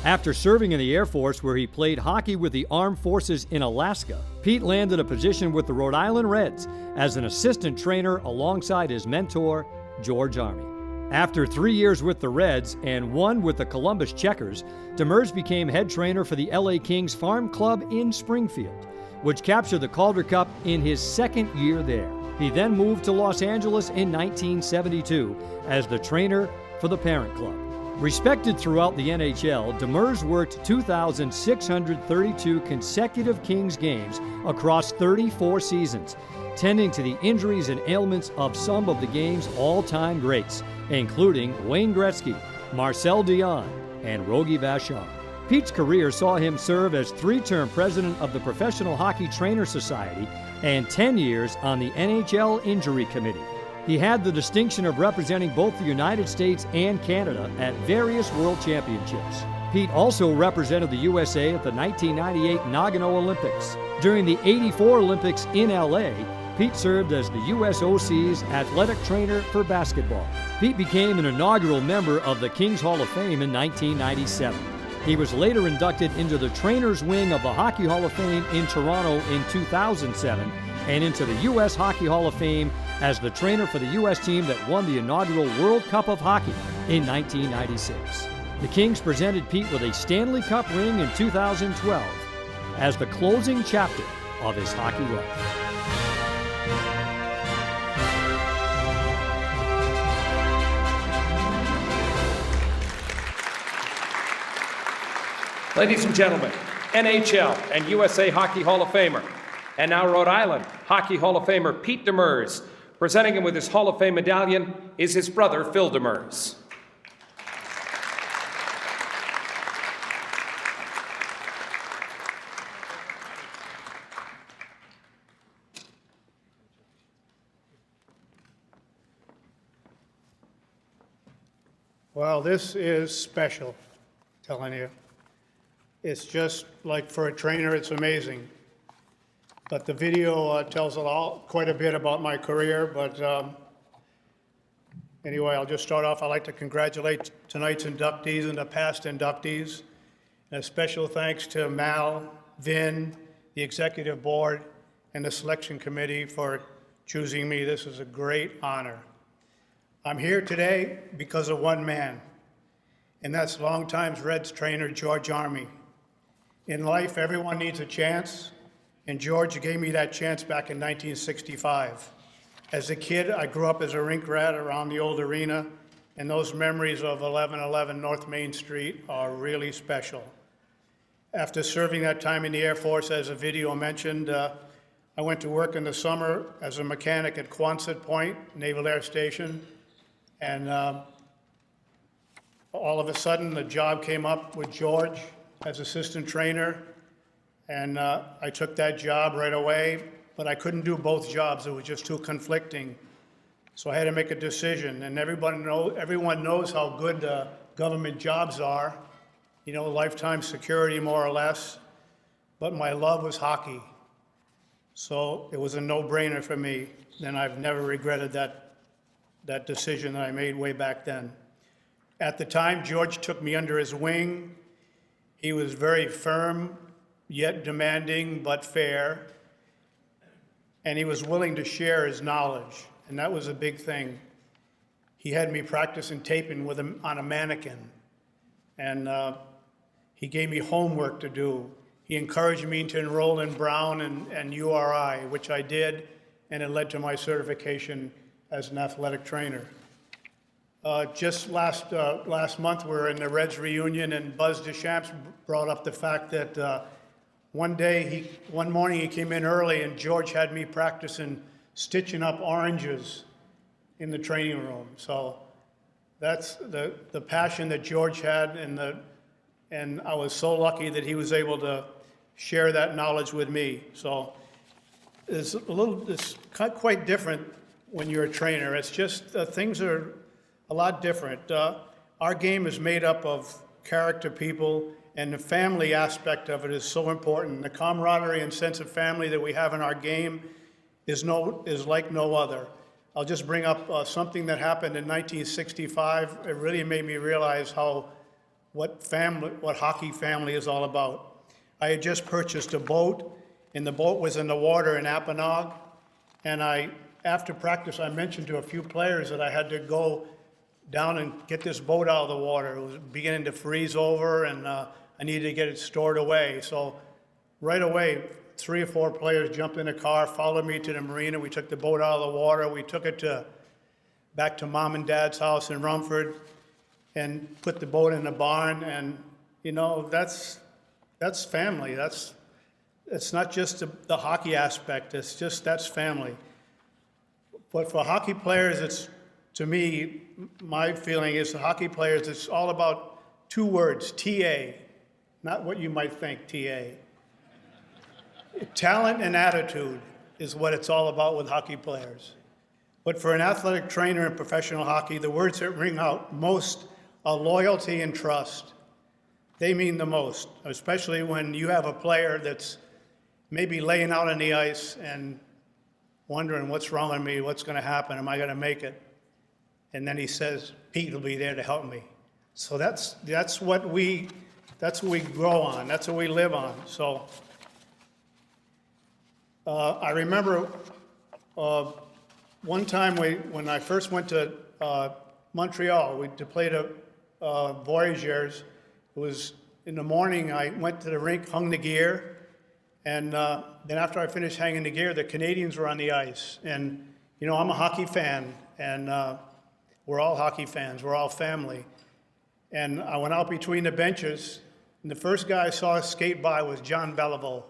After serving in the Air Force, where he played hockey with the Armed Forces in Alaska, Pete landed a position with the Rhode Island Reds as an assistant trainer alongside his mentor, George Army. After 3 years with the Reds and 1 with the Columbus Checkers, Demers became head trainer for the LA Kings Farm Club in Springfield, which captured the Calder Cup in his 2nd year there. He then moved to Los Angeles in 1972 as the trainer for the parent club. Respected throughout the NHL, Demers worked 2,632 consecutive Kings games across 34 seasons, tending to the injuries and ailments of some of the game's all-time greats, including Wayne Gretzky, Marcel Dion, and Rogie Vachon. Pete's career saw him serve as 3-term president of the Professional Hockey Trainer Society and 10 years on the NHL Injury Committee. He had the distinction of representing both the United States and Canada at various World Championships. Pete also represented the USA at the 1998 Nagano Olympics. During the '84 Olympics in LA, Pete served as the USOC's athletic trainer for basketball. Pete became an inaugural member of the Kings Hall of Fame in 1997. He was later inducted into the Trainers Wing of the Hockey Hall of Fame in Toronto in 2007 and into the U.S. Hockey Hall of Fame as the trainer for the U.S. team that won the inaugural World Cup of Hockey in 1996. The Kings presented Pete with a Stanley Cup ring in 2012 as the closing chapter of his hockey life. Ladies and gentlemen, NHL and USA Hockey Hall of Famer, and now Rhode Island Hockey Hall of Famer Pete Demers. Presenting him with his Hall of Fame medallion is his brother, Phil Demers. Well, this is special, telling you. It's just like for a trainer, it's amazing. But the video tells quite a bit about my career, but Anyway, I'll just start off. I'd like to congratulate tonight's inductees and the past inductees. And a special thanks to Mal, Vin, the executive board, and the selection committee for choosing me. This is a great honor. I'm here today because of one man, and that's longtime Reds trainer George Army. In life, everyone needs a chance, and George gave me that chance back in 1965. As a kid, I grew up as a rink rat around the old arena, and those memories of 1111 North Main Street are really special. After serving that time in the Air Force, as a video mentioned, I went to work in the summer as a mechanic at Quonset Point Naval Air Station, and all of a sudden, the job came up with George as assistant trainer, and I took that job right away, but I couldn't do both jobs. It was just too conflicting. So I had to make a decision, and everyone knows how good government jobs are, you know, lifetime security more or less, but my love was hockey. So it was a no-brainer for me, and I've never regretted that decision that I made way back then. At the time, George took me under his wing. He was very firm, yet demanding, but fair. And he was willing to share his knowledge, and that was a big thing. He had me practicing taping with him on a mannequin, and he gave me homework to do. He encouraged me to enroll in Brown and URI, which I did, and it led to my certification as an athletic trainer. Just last month, we were in the Reds reunion, and Buzz Deschamps brought up the fact that one morning he came in early, and George had me practicing stitching up oranges in the training room. So that's the passion that George had, and I was so lucky that he was able to share that knowledge with me. So it's quite different when you're a trainer. It's just things are a lot different. Our game is made up of character people, and the family aspect of it is so important. The camaraderie and sense of family that we have in our game is like no other. I'll just bring up something that happened in 1965. It really made me realize what hockey family is all about. I had just purchased a boat, and the boat was in the water in Apponaug, and after practice, I mentioned to a few players that I had to go down and get this boat out of the water. It was beginning to freeze over, and I needed to get it stored away. So right away, 3 or 4 players jumped in a car, followed me to the marina. We took the boat out of the water. We took it back to Mom and Dad's house in Rumford and put the boat in the barn. And, you know, that's family. It's not just the hockey aspect. That's family. But for hockey players, to me, my feeling is the hockey players, it's all about 2 words, TA, not what you might think, TA. Talent and attitude is what it's all about with hockey players. But for an athletic trainer in professional hockey, the words that ring out most are loyalty and trust. They mean the most, especially when you have a player that's maybe laying out on the ice and wondering what's wrong with me, what's going to happen, am I going to make it? And then he says, Pete will be there to help me. So that's what we grow on. That's what we live on. So I remember one time when I first went to Montreal, to play the Voyageurs. It was in the morning. I went to the rink, hung the gear, and then after I finished hanging the gear, the Canadians were on the ice. And you know, I'm a hockey fan, and we're all hockey fans. We're all family. And I went out between the benches, and the first guy I saw skate by was John Beliveau.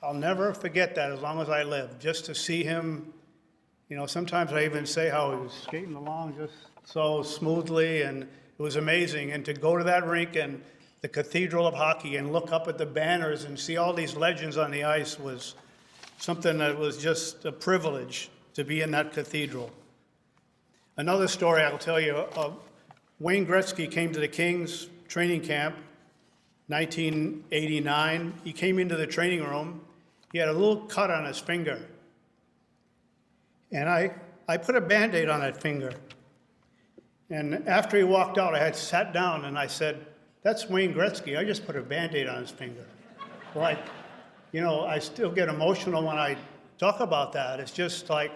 I'll never forget that as long as I live, just to see him. You know, sometimes I even say how he was skating along just so smoothly, and it was amazing. And to go to that rink and the Cathedral of Hockey and look up at the banners and see all these legends on the ice was something that was just a privilege to be in that cathedral. Another story I'll tell you, Wayne Gretzky came to the Kings training camp, 1989. He came into the training room. He had a little cut on his finger. And I put a Band-Aid on that finger. And after he walked out, I had sat down and I said, "That's Wayne Gretzky. I just put a Band-Aid on his finger." Like, you know, I still get emotional when I talk about that. It's just like,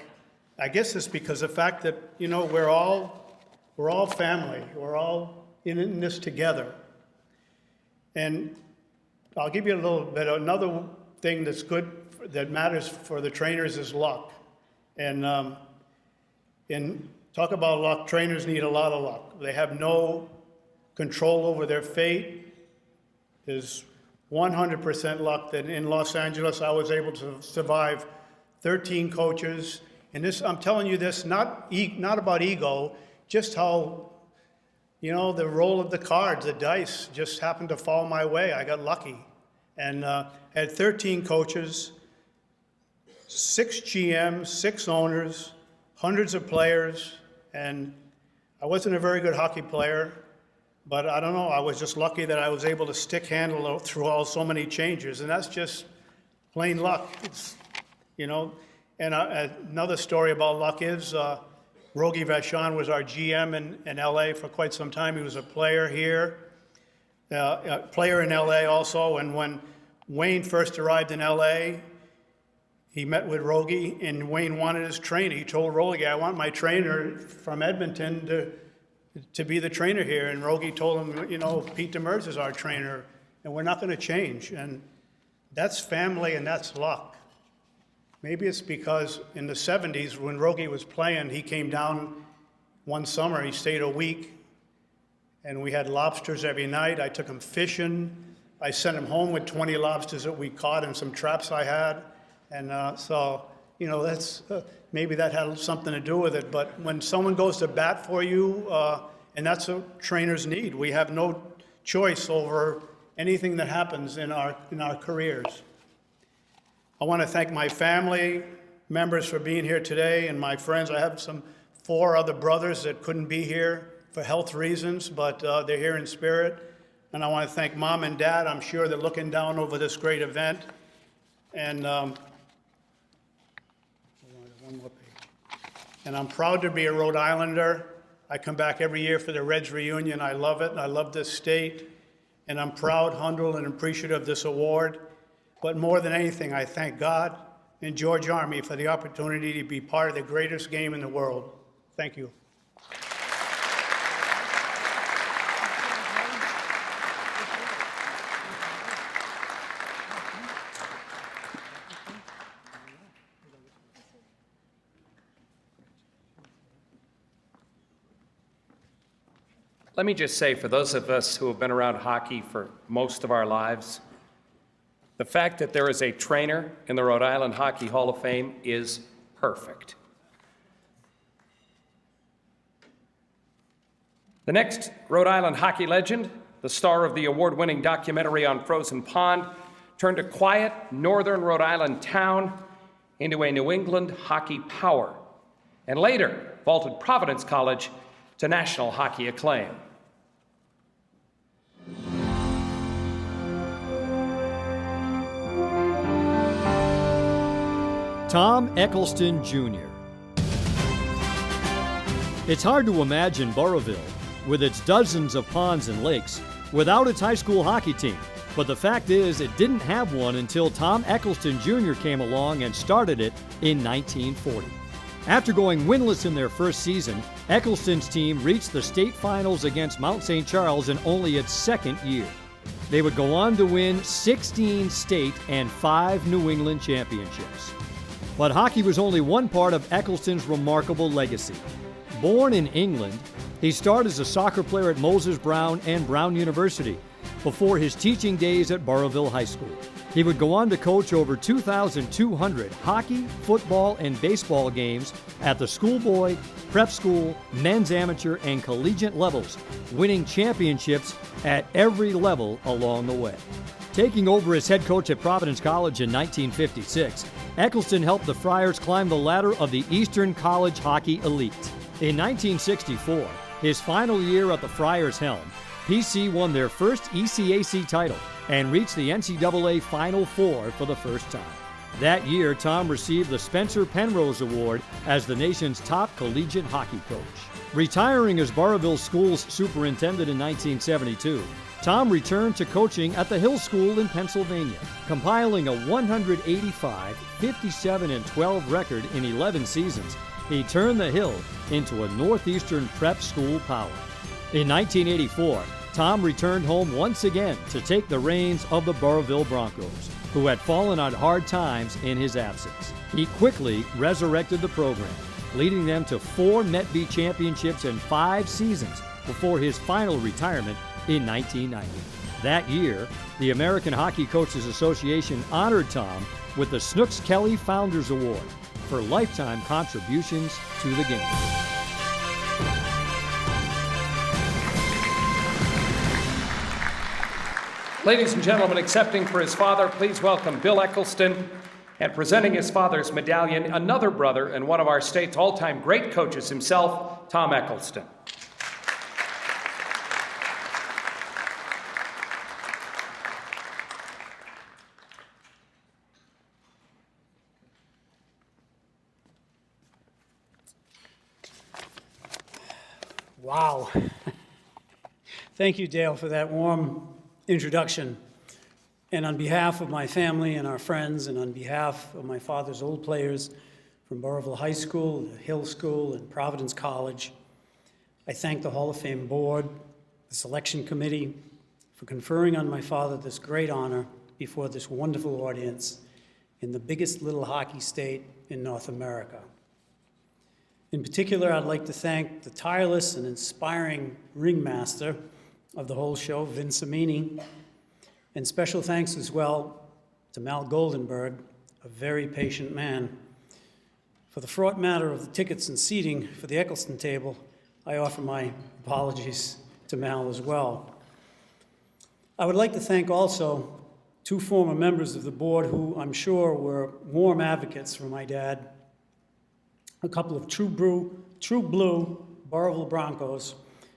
I guess it's because of the fact that, you know, we're all family. We're all in this together. And I'll give you a little bit. Another thing that's good, that matters for the trainers, is luck. And talk about luck. Trainers need a lot of luck. They have no control over their fate. There's 100% luck that in Los Angeles I was able to survive 13 coaches. And this, I'm telling you this, not about ego, just how, you know, the roll of the cards, the dice just happened to fall my way. I got lucky. And had 13 coaches, 6 GMs, 6 owners, hundreds of players, and I wasn't a very good hockey player, but I don't know, I was just lucky that I was able to stick handle through so many changes, and that's just plain luck. It's, you know, and another story about luck is Rogie Vachon was our GM in LA for quite some time. He was a player here, a player in LA also, and when Wayne first arrived in LA, he met with Rogie, and Wayne wanted his trainer. He told Rogie, "I want my trainer from Edmonton to be the trainer here." And Rogie told him, "You know, Pete Demers is our trainer, and we're not going to change." And that's family, and that's luck. Maybe it's because in the 70s, when Rogie was playing, he came down one summer. He stayed a week, and we had lobsters every night. I took him fishing. I sent him home with 20 lobsters that we caught and some traps I had. And so, you know, that's maybe that had something to do with it. But when someone goes to bat for you, and that's what trainers need. We have no choice over anything that happens in our careers. I want to thank my family members for being here today, and my friends. I have 4 other brothers that couldn't be here for health reasons, but they're here in spirit. And I want to thank Mom and Dad. I'm sure they're looking down over this great event. And one more page. And I'm proud to be a Rhode Islander. I come back every year for the Reds reunion. I love it, and I love this state. And I'm proud, humbled, and appreciative of this award. But more than anything, I thank God and George Army for the opportunity to be part of the greatest game in the world. Thank you. Let me just say, for those of us who have been around hockey for most of our lives, the fact that there is a trainer in the Rhode Island Hockey Hall of Fame is perfect. The next Rhode Island hockey legend, the star of the award-winning documentary on Frozen Pond, turned a quiet northern Rhode Island town into a New England hockey power, and later vaulted Providence College to national hockey acclaim. Tom Eccleston Jr. It's hard to imagine Burrillville, with its dozens of ponds and lakes, without its high school hockey team. But the fact is, it didn't have one until Tom Eccleston Jr. came along and started it in 1940. After going winless in their first season, Eccleston's team reached the state finals against Mount St. Charles in only its second year. They would go on to win 16 state and 5 New England championships. But hockey was only one part of Eccleston's remarkable legacy. Born in England, he started as a soccer player at Moses Brown and Brown University before his teaching days at Burrillville High School. He would go on to coach over 2,200 hockey, football, and baseball games at the schoolboy, prep school, men's amateur, and collegiate levels, winning championships at every level along the way. Taking over as head coach at Providence College in 1956, Eccleston helped the Friars climb the ladder of the Eastern College Hockey Elite. In 1964, his final year at the Friars' helm, PC won their first ECAC title and reached the NCAA Final Four for the first time. That year, Tom received the Spencer Penrose Award as the nation's top collegiate hockey coach. Retiring as Burrillville School's superintendent in 1972, Tom returned to coaching at the Hill School in Pennsylvania, compiling a 185, 57, and 12 record in 11 seasons. He turned the Hill into a Northeastern prep school power. In 1984, Tom returned home once again to take the reins of the Burrillville Broncos, who had fallen on hard times in his absence. He quickly resurrected the program, leading them to 4 Met-B championships in 5 seasons before his final retirement in 1990. That year, the American Hockey Coaches Association honored Tom with the Snooks Kelly Founders Award for lifetime contributions to the game. Ladies and gentlemen, accepting for his father, please welcome Bill Eccleston, and presenting his father's medallion, another brother and one of our state's all-time great coaches himself, Tom Eccleston. Wow. Thank you, Dale, for that warm introduction. And on behalf of my family and our friends, and on behalf of my father's old players from Burrillville High School, the Hill School, and Providence College, I thank the Hall of Fame Board, the Selection Committee, for conferring on my father this great honor before this wonderful audience in the biggest little hockey state in North America. In particular, I'd like to thank the tireless and inspiring ringmaster of the whole show, Vince Amini, and special thanks as well to Mal Goldenberg, a very patient man. For the fraught matter of the tickets and seating for the Eccleston table, I offer my apologies to Mal as well. I would like to thank also 2 former members of the board who I'm sure were warm advocates for my dad, a couple of true blue Burrillville Broncos,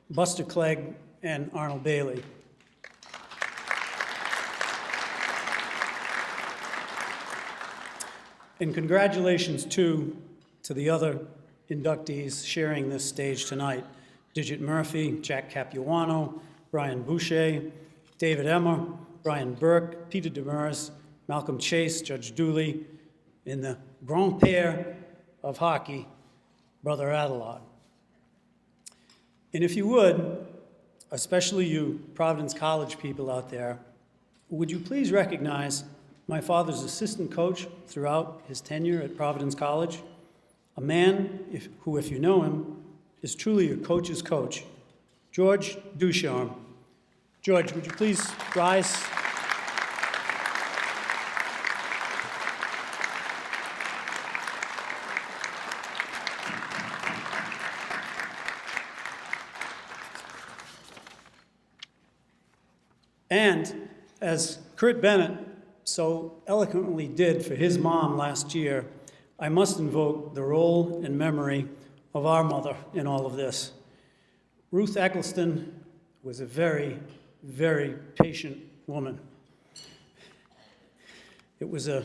Buster Clegg and Arnold Bailey. And congratulations, too, to the other inductees sharing this stage tonight: Digit Murphy, Jack Capuano, Brian Boucher, David Emmer, Brian Burke, Peter Demers, Malcolm Chase, Judge Dooley, and the grand père of hockey, Brother Adelard. And if you would, especially you Providence College people out there, would you please recognize my father's assistant coach throughout his tenure at Providence College, a man who, if you know him, is truly a coach's coach, George Ducharme. George, would you please rise? And as Kurt Bennett so eloquently did for his mom last year, I must invoke the role and memory of our mother in all of this. Ruth Eccleston was a very, very patient woman. It was a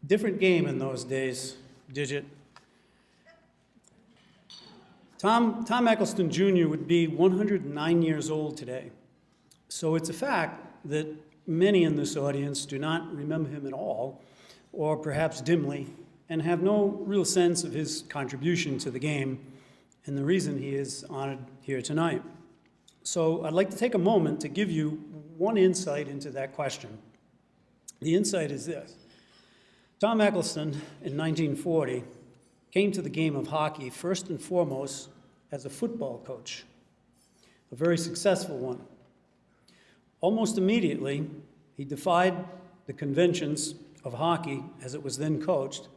different game in those days, Digit. Tom Eccleston Jr. would be 109 years old today. So it's a fact that many in this audience do not remember him at all, or perhaps dimly, and have no real sense of his contribution to the game and the reason he is honored here tonight. So I'd like to take a moment to give you one insight into that question. The insight is this: Tom Eccleston, in 1940, came to the game of hockey first and foremost as a football coach, a very successful one. Almost immediately, he defied the conventions of hockey as it was then coached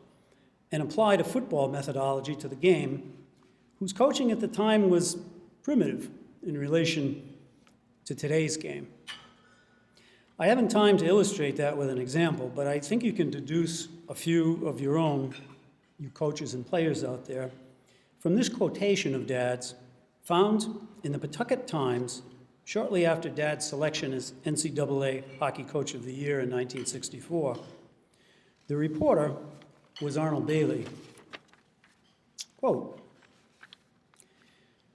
and applied a football methodology to the game, whose coaching at the time was primitive in relation to today's game. I haven't time to illustrate that with an example, but I think you can deduce a few of your own, you coaches and players out there, from this quotation of Dad's, found in the Pawtucket Times shortly after Dad's selection as NCAA Hockey Coach of the Year in 1964. The reporter was Arnold Bailey. Quote,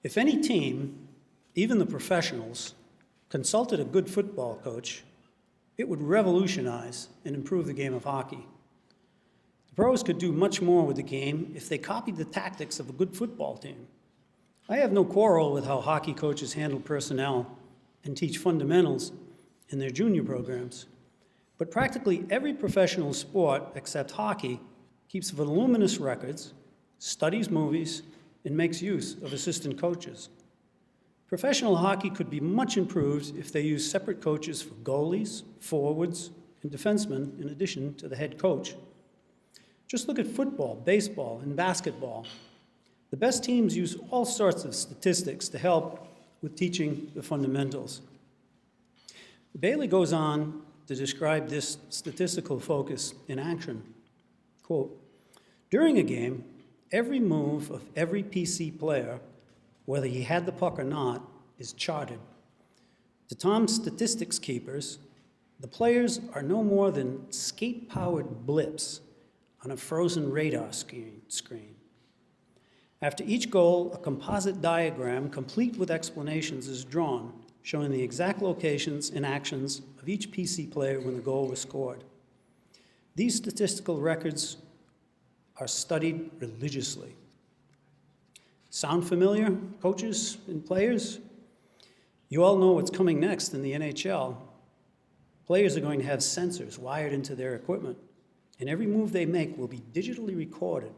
If any team, even the professionals, consulted a good football coach, it would revolutionize and improve the game of hockey. The pros could do much more with the game if they copied the tactics of a good football team. I have no quarrel with how hockey coaches handle personnel and teach fundamentals in their junior programs, but practically every professional sport except hockey keeps voluminous records, studies movies, and makes use of assistant coaches. Professional hockey could be much improved if they used separate coaches for goalies, forwards, and defensemen in addition to the head coach. Just look at football, baseball, and basketball. The best teams use all sorts of statistics to help with teaching the fundamentals. Bailey goes on to describe this statistical focus in action. Quote, during a game, every move of every PC player, whether he had the puck or not, is charted. To Tom's statistics keepers, the players are no more than skate-powered blips on a frozen radar screen. After each goal, a composite diagram complete with explanations is drawn, showing the exact locations and actions of each PC player when the goal was scored. These statistical records are studied religiously. Sound familiar, coaches and players? You all know what's coming next in the NHL. Players are going to have sensors wired into their equipment, and every move they make will be digitally recorded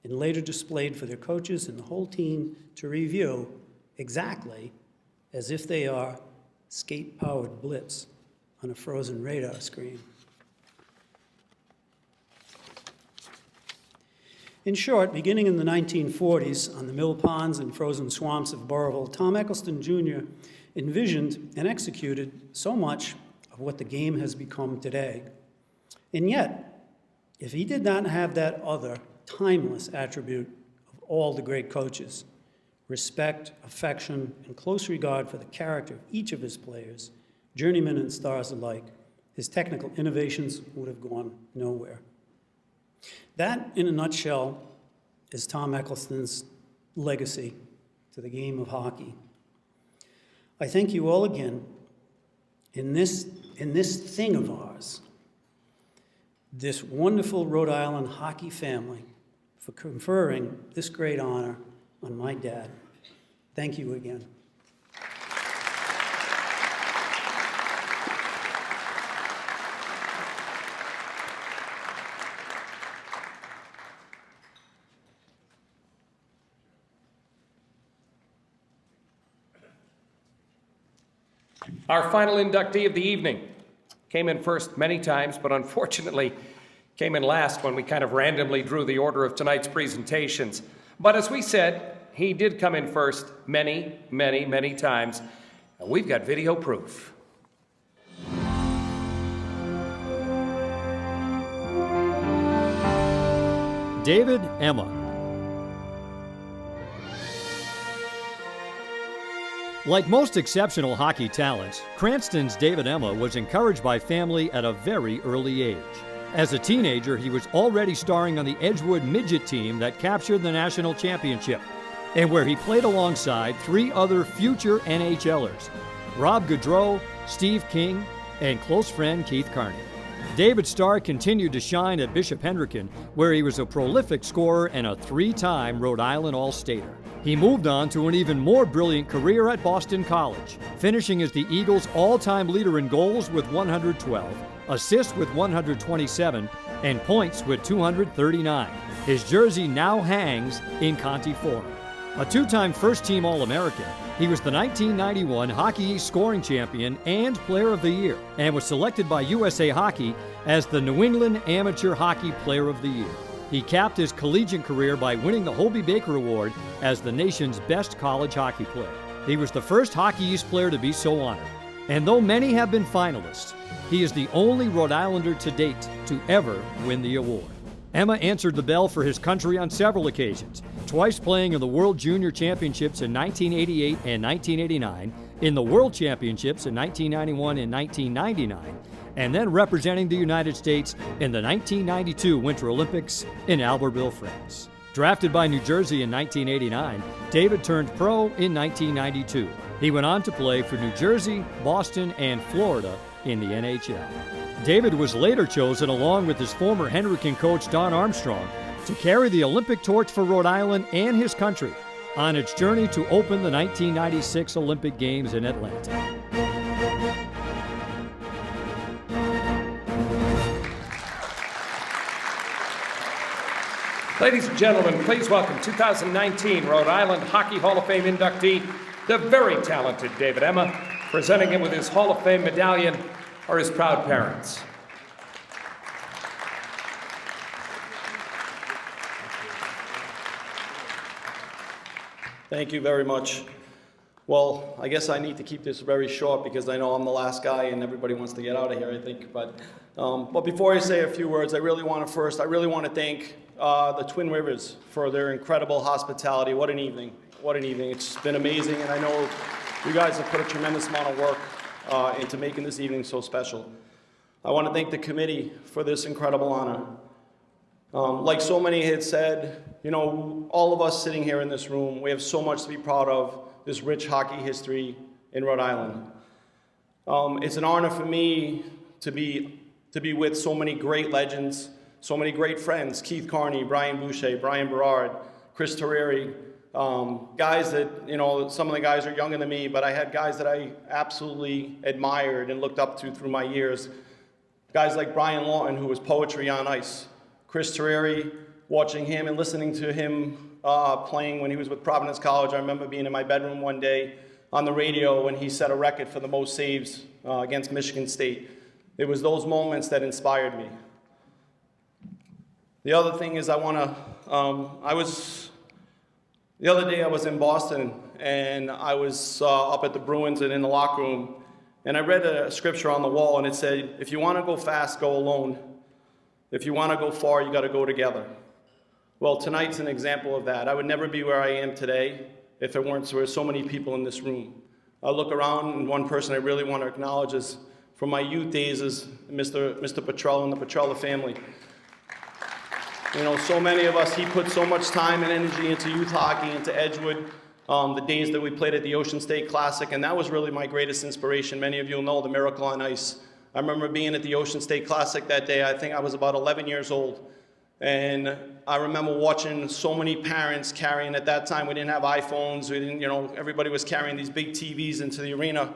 and later displayed for their coaches and the whole team to review exactly as if they are skate-powered blips on a frozen radar screen. In short, beginning in the 1940s on the mill ponds and frozen swamps of Burrillville, Tom Eccleston Jr. envisioned and executed so much of what the game has become today. And yet, if he did not have that other timeless attribute of all the great coaches, respect, affection, and close regard for the character of each of his players, journeymen and stars alike, his technical innovations would have gone nowhere. That, in a nutshell, is Tom Eccleston's legacy to the game of hockey. I thank you all again in this thing of ours, this wonderful Rhode Island hockey family, for conferring this great honor on my dad. Thank you again. Our final inductee of the evening came in first many times, but unfortunately came in last when we kind of randomly drew the order of tonight's presentations. But as we said, he did come in first many, many, many times. And we've got video proof. David Emma. Like most exceptional hockey talents, Cranston's David Emma was encouraged by family at a very early age. As a teenager, he was already starring on the Edgewood midget team that captured the national championship, and where he played alongside three other future NHLers, Rob Gaudreau, Steve King, and close friend Keith Carney. David's star continued to shine at Bishop Hendricken, where he was a prolific scorer and a three-time Rhode Island All-Stater. He moved on to an even more brilliant career at Boston College, finishing as the Eagles' all-time leader in goals with 112, assists with 127, and points with 239. His jersey now hangs in Conti Forum. A two-time first-team All-American, he was the 1991 Hockey East scoring champion and Player of the Year, and was selected by USA Hockey as the New England Amateur Hockey Player of the Year. He capped his collegiate career by winning the Hobey Baker Award as the nation's best college hockey player. He was the first Hockey East player to be so honored. And though many have been finalists, he is the only Rhode Islander to date to ever win the award. Emma answered the bell for his country on several occasions, twice playing in the World Junior Championships in 1988 and 1989, in the World Championships in 1991 and 1999, and then representing the United States in the 1992 Winter Olympics in Albertville, France. Drafted by New Jersey in 1989, David turned pro in 1992. He went on to play for New Jersey, Boston, and Florida in the NHL. David was later chosen, along with his former Henrican coach Don Armstrong, to carry the Olympic torch for Rhode Island and his country on its journey to open the 1996 Olympic Games in Atlanta. Ladies and gentlemen, please welcome 2019 Rhode Island Hockey Hall of Fame inductee, the very talented David Emma. Presenting him with his Hall of Fame medallion are his proud parents. Thank you very much. Well, I guess I need to keep this very short because I know I'm the last guy and everybody wants to get out of here, I think. But before I say a few words, I really want to thank the Twin Rivers for their incredible hospitality. What an evening. What an evening. It's been amazing, and I know you guys have put a tremendous amount of work into making this evening so special. I want to thank the committee for this incredible honor. Like so many had said, you know, all of us sitting here in this room, we have so much to be proud of, this rich hockey history in Rhode Island. It's an honor for me to be with so many great legends, so many great friends, Keith Carney, Brian Boucher, Brian Berard, Chris Terreri, guys that, you know, some of the guys are younger than me, but I had guys that I absolutely admired and looked up to through my years. Guys like Brian Lawton, who was poetry on ice. Chris Terreri, watching him and listening to him playing when he was with Providence College. I remember being in my bedroom one day on the radio when he set a record for the most saves against Michigan State. It was those moments that inspired me. The other thing is the other day I was in Boston and I was up at the Bruins and in the locker room, and I read a scripture on the wall and it said, if you want to go fast, go alone. If you want to go far, you got to go together. Well, tonight's an example of that. I would never be where I am today if there weren't so many people in this room. I look around, and one person I really want to acknowledge is, from my youth days, is Mr. Petrella and the Petrella family. You know, so many of us, he put so much time and energy into youth hockey, into Edgewood, the days that we played at the Ocean State Classic, and that was really my greatest inspiration. Many of you will know the Miracle on Ice. I remember being at the Ocean State Classic that day. I think I was about 11 years old. And I remember watching so many parents carrying, at that time we didn't have iPhones, we didn't, you know, everybody was carrying these big TVs into the arena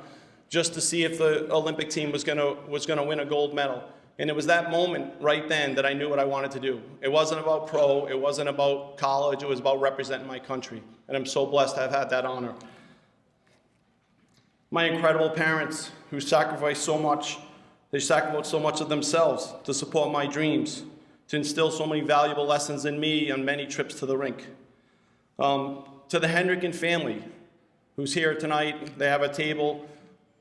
just to see if the Olympic team was gonna win a gold medal. And it was that moment right then that I knew what I wanted to do. It wasn't about pro, it wasn't about college, it was about representing my country. And I'm so blessed to have had that honor. My incredible parents who sacrificed so much, they sacrificed so much of themselves to support my dreams, to instill so many valuable lessons in me on many trips to the rink. To the Henrican family, who's here tonight, they have a table.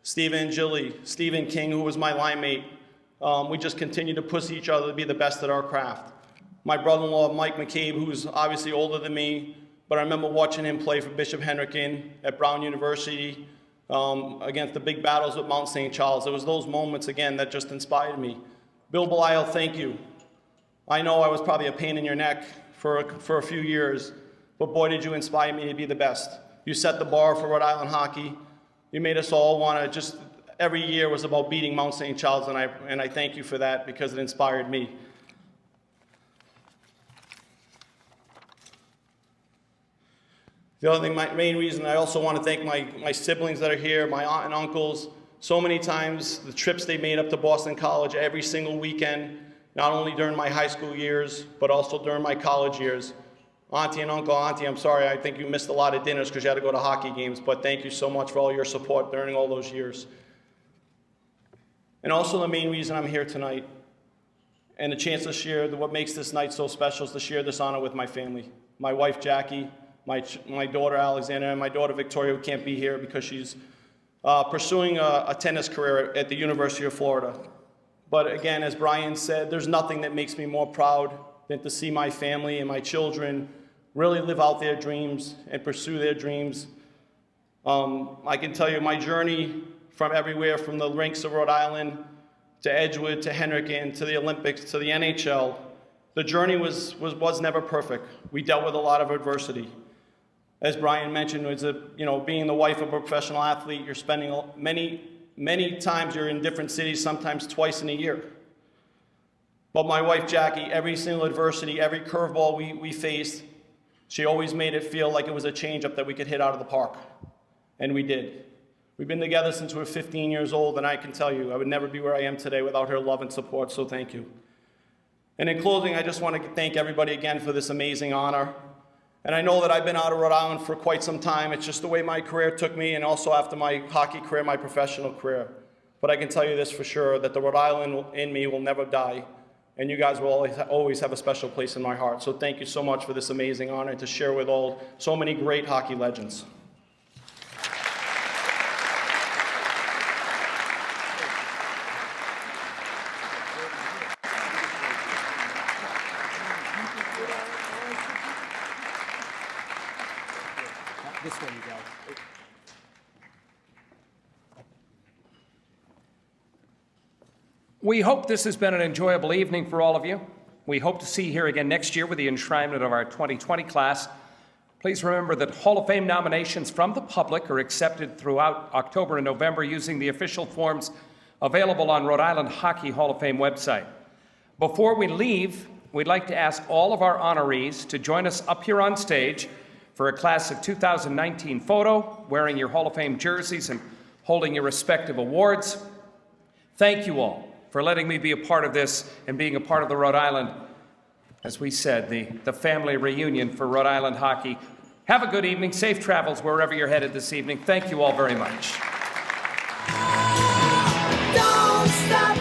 Stephen Gilly, Stephen King, who was my line mate. We just continue to push each other to be the best at our craft. My brother-in-law, Mike McCabe, who's obviously older than me, but I remember watching him play for Bishop Henrican at Brown University against the big battles with Mount St. Charles. It was those moments, again, that just inspired me. Bill Belisle, thank you. I know I was probably a pain in your neck for a few years, but boy, did you inspire me to be the best. You set the bar for Rhode Island hockey. You made us all want to just, every year was about beating Mount St. Charles, and I thank you for that because it inspired me. The other thing, my main reason, I also want to thank my siblings that are here, my aunt and uncles. So many times, the trips they made up to Boston College every single weekend, not only during my high school years, but also during my college years. Auntie and Uncle, Auntie, I'm sorry, I think you missed a lot of dinners because you had to go to hockey games, but thank you so much for all your support during all those years. And also the main reason I'm here tonight, and the chance to share what makes this night so special, is to share this honor with my family. My wife, Jackie, my daughter, Alexandra, and my daughter, Victoria, who can't be here because she's pursuing a tennis career at the University of Florida. But again, as Brian said, there's nothing that makes me more proud than to see my family and my children really live out their dreams and pursue their dreams. I can tell you my journey from everywhere, from the rinks of Rhode Island to Edgewood to Henrican to the Olympics to the NHL, The journey was never perfect. We dealt with a lot of adversity. As Brian mentioned, being the wife of a professional athlete, you're spending many times you're in different cities, sometimes twice in a year. But my wife, Jackie, every single adversity, every curveball we faced, she always made it feel like it was a changeup that we could hit out of the park. And we did. We've been together since we were 15 years old, and I can tell you, I would never be where I am today without her love and support, so thank you. And in closing, I just want to thank everybody again for this amazing honor. And I know that I've been out of Rhode Island for quite some time. It's just the way my career took me, and also after my hockey career, my professional career. But I can tell you this for sure, that the Rhode Island in me will never die. And you guys will always have a special place in my heart. So thank you so much for this amazing honor to share with so many great hockey legends. This way you go. We hope this has been an enjoyable evening for all of you. We hope to see you here again next year with the enshrinement of our 2020 class. Please remember that Hall of Fame nominations from the public are accepted throughout October and November using the official forms available on Rhode Island Hockey Hall of Fame website. Before we leave, we'd like to ask all of our honorees to join us up here on stage for a class of 2019 photo, wearing your Hall of Fame jerseys and holding your respective awards. Thank you all for letting me be a part of this and being a part of the Rhode Island, as we said, the family reunion for Rhode Island hockey. Have a good evening. Safe travels wherever you're headed this evening. Thank you all very much. Don't stop.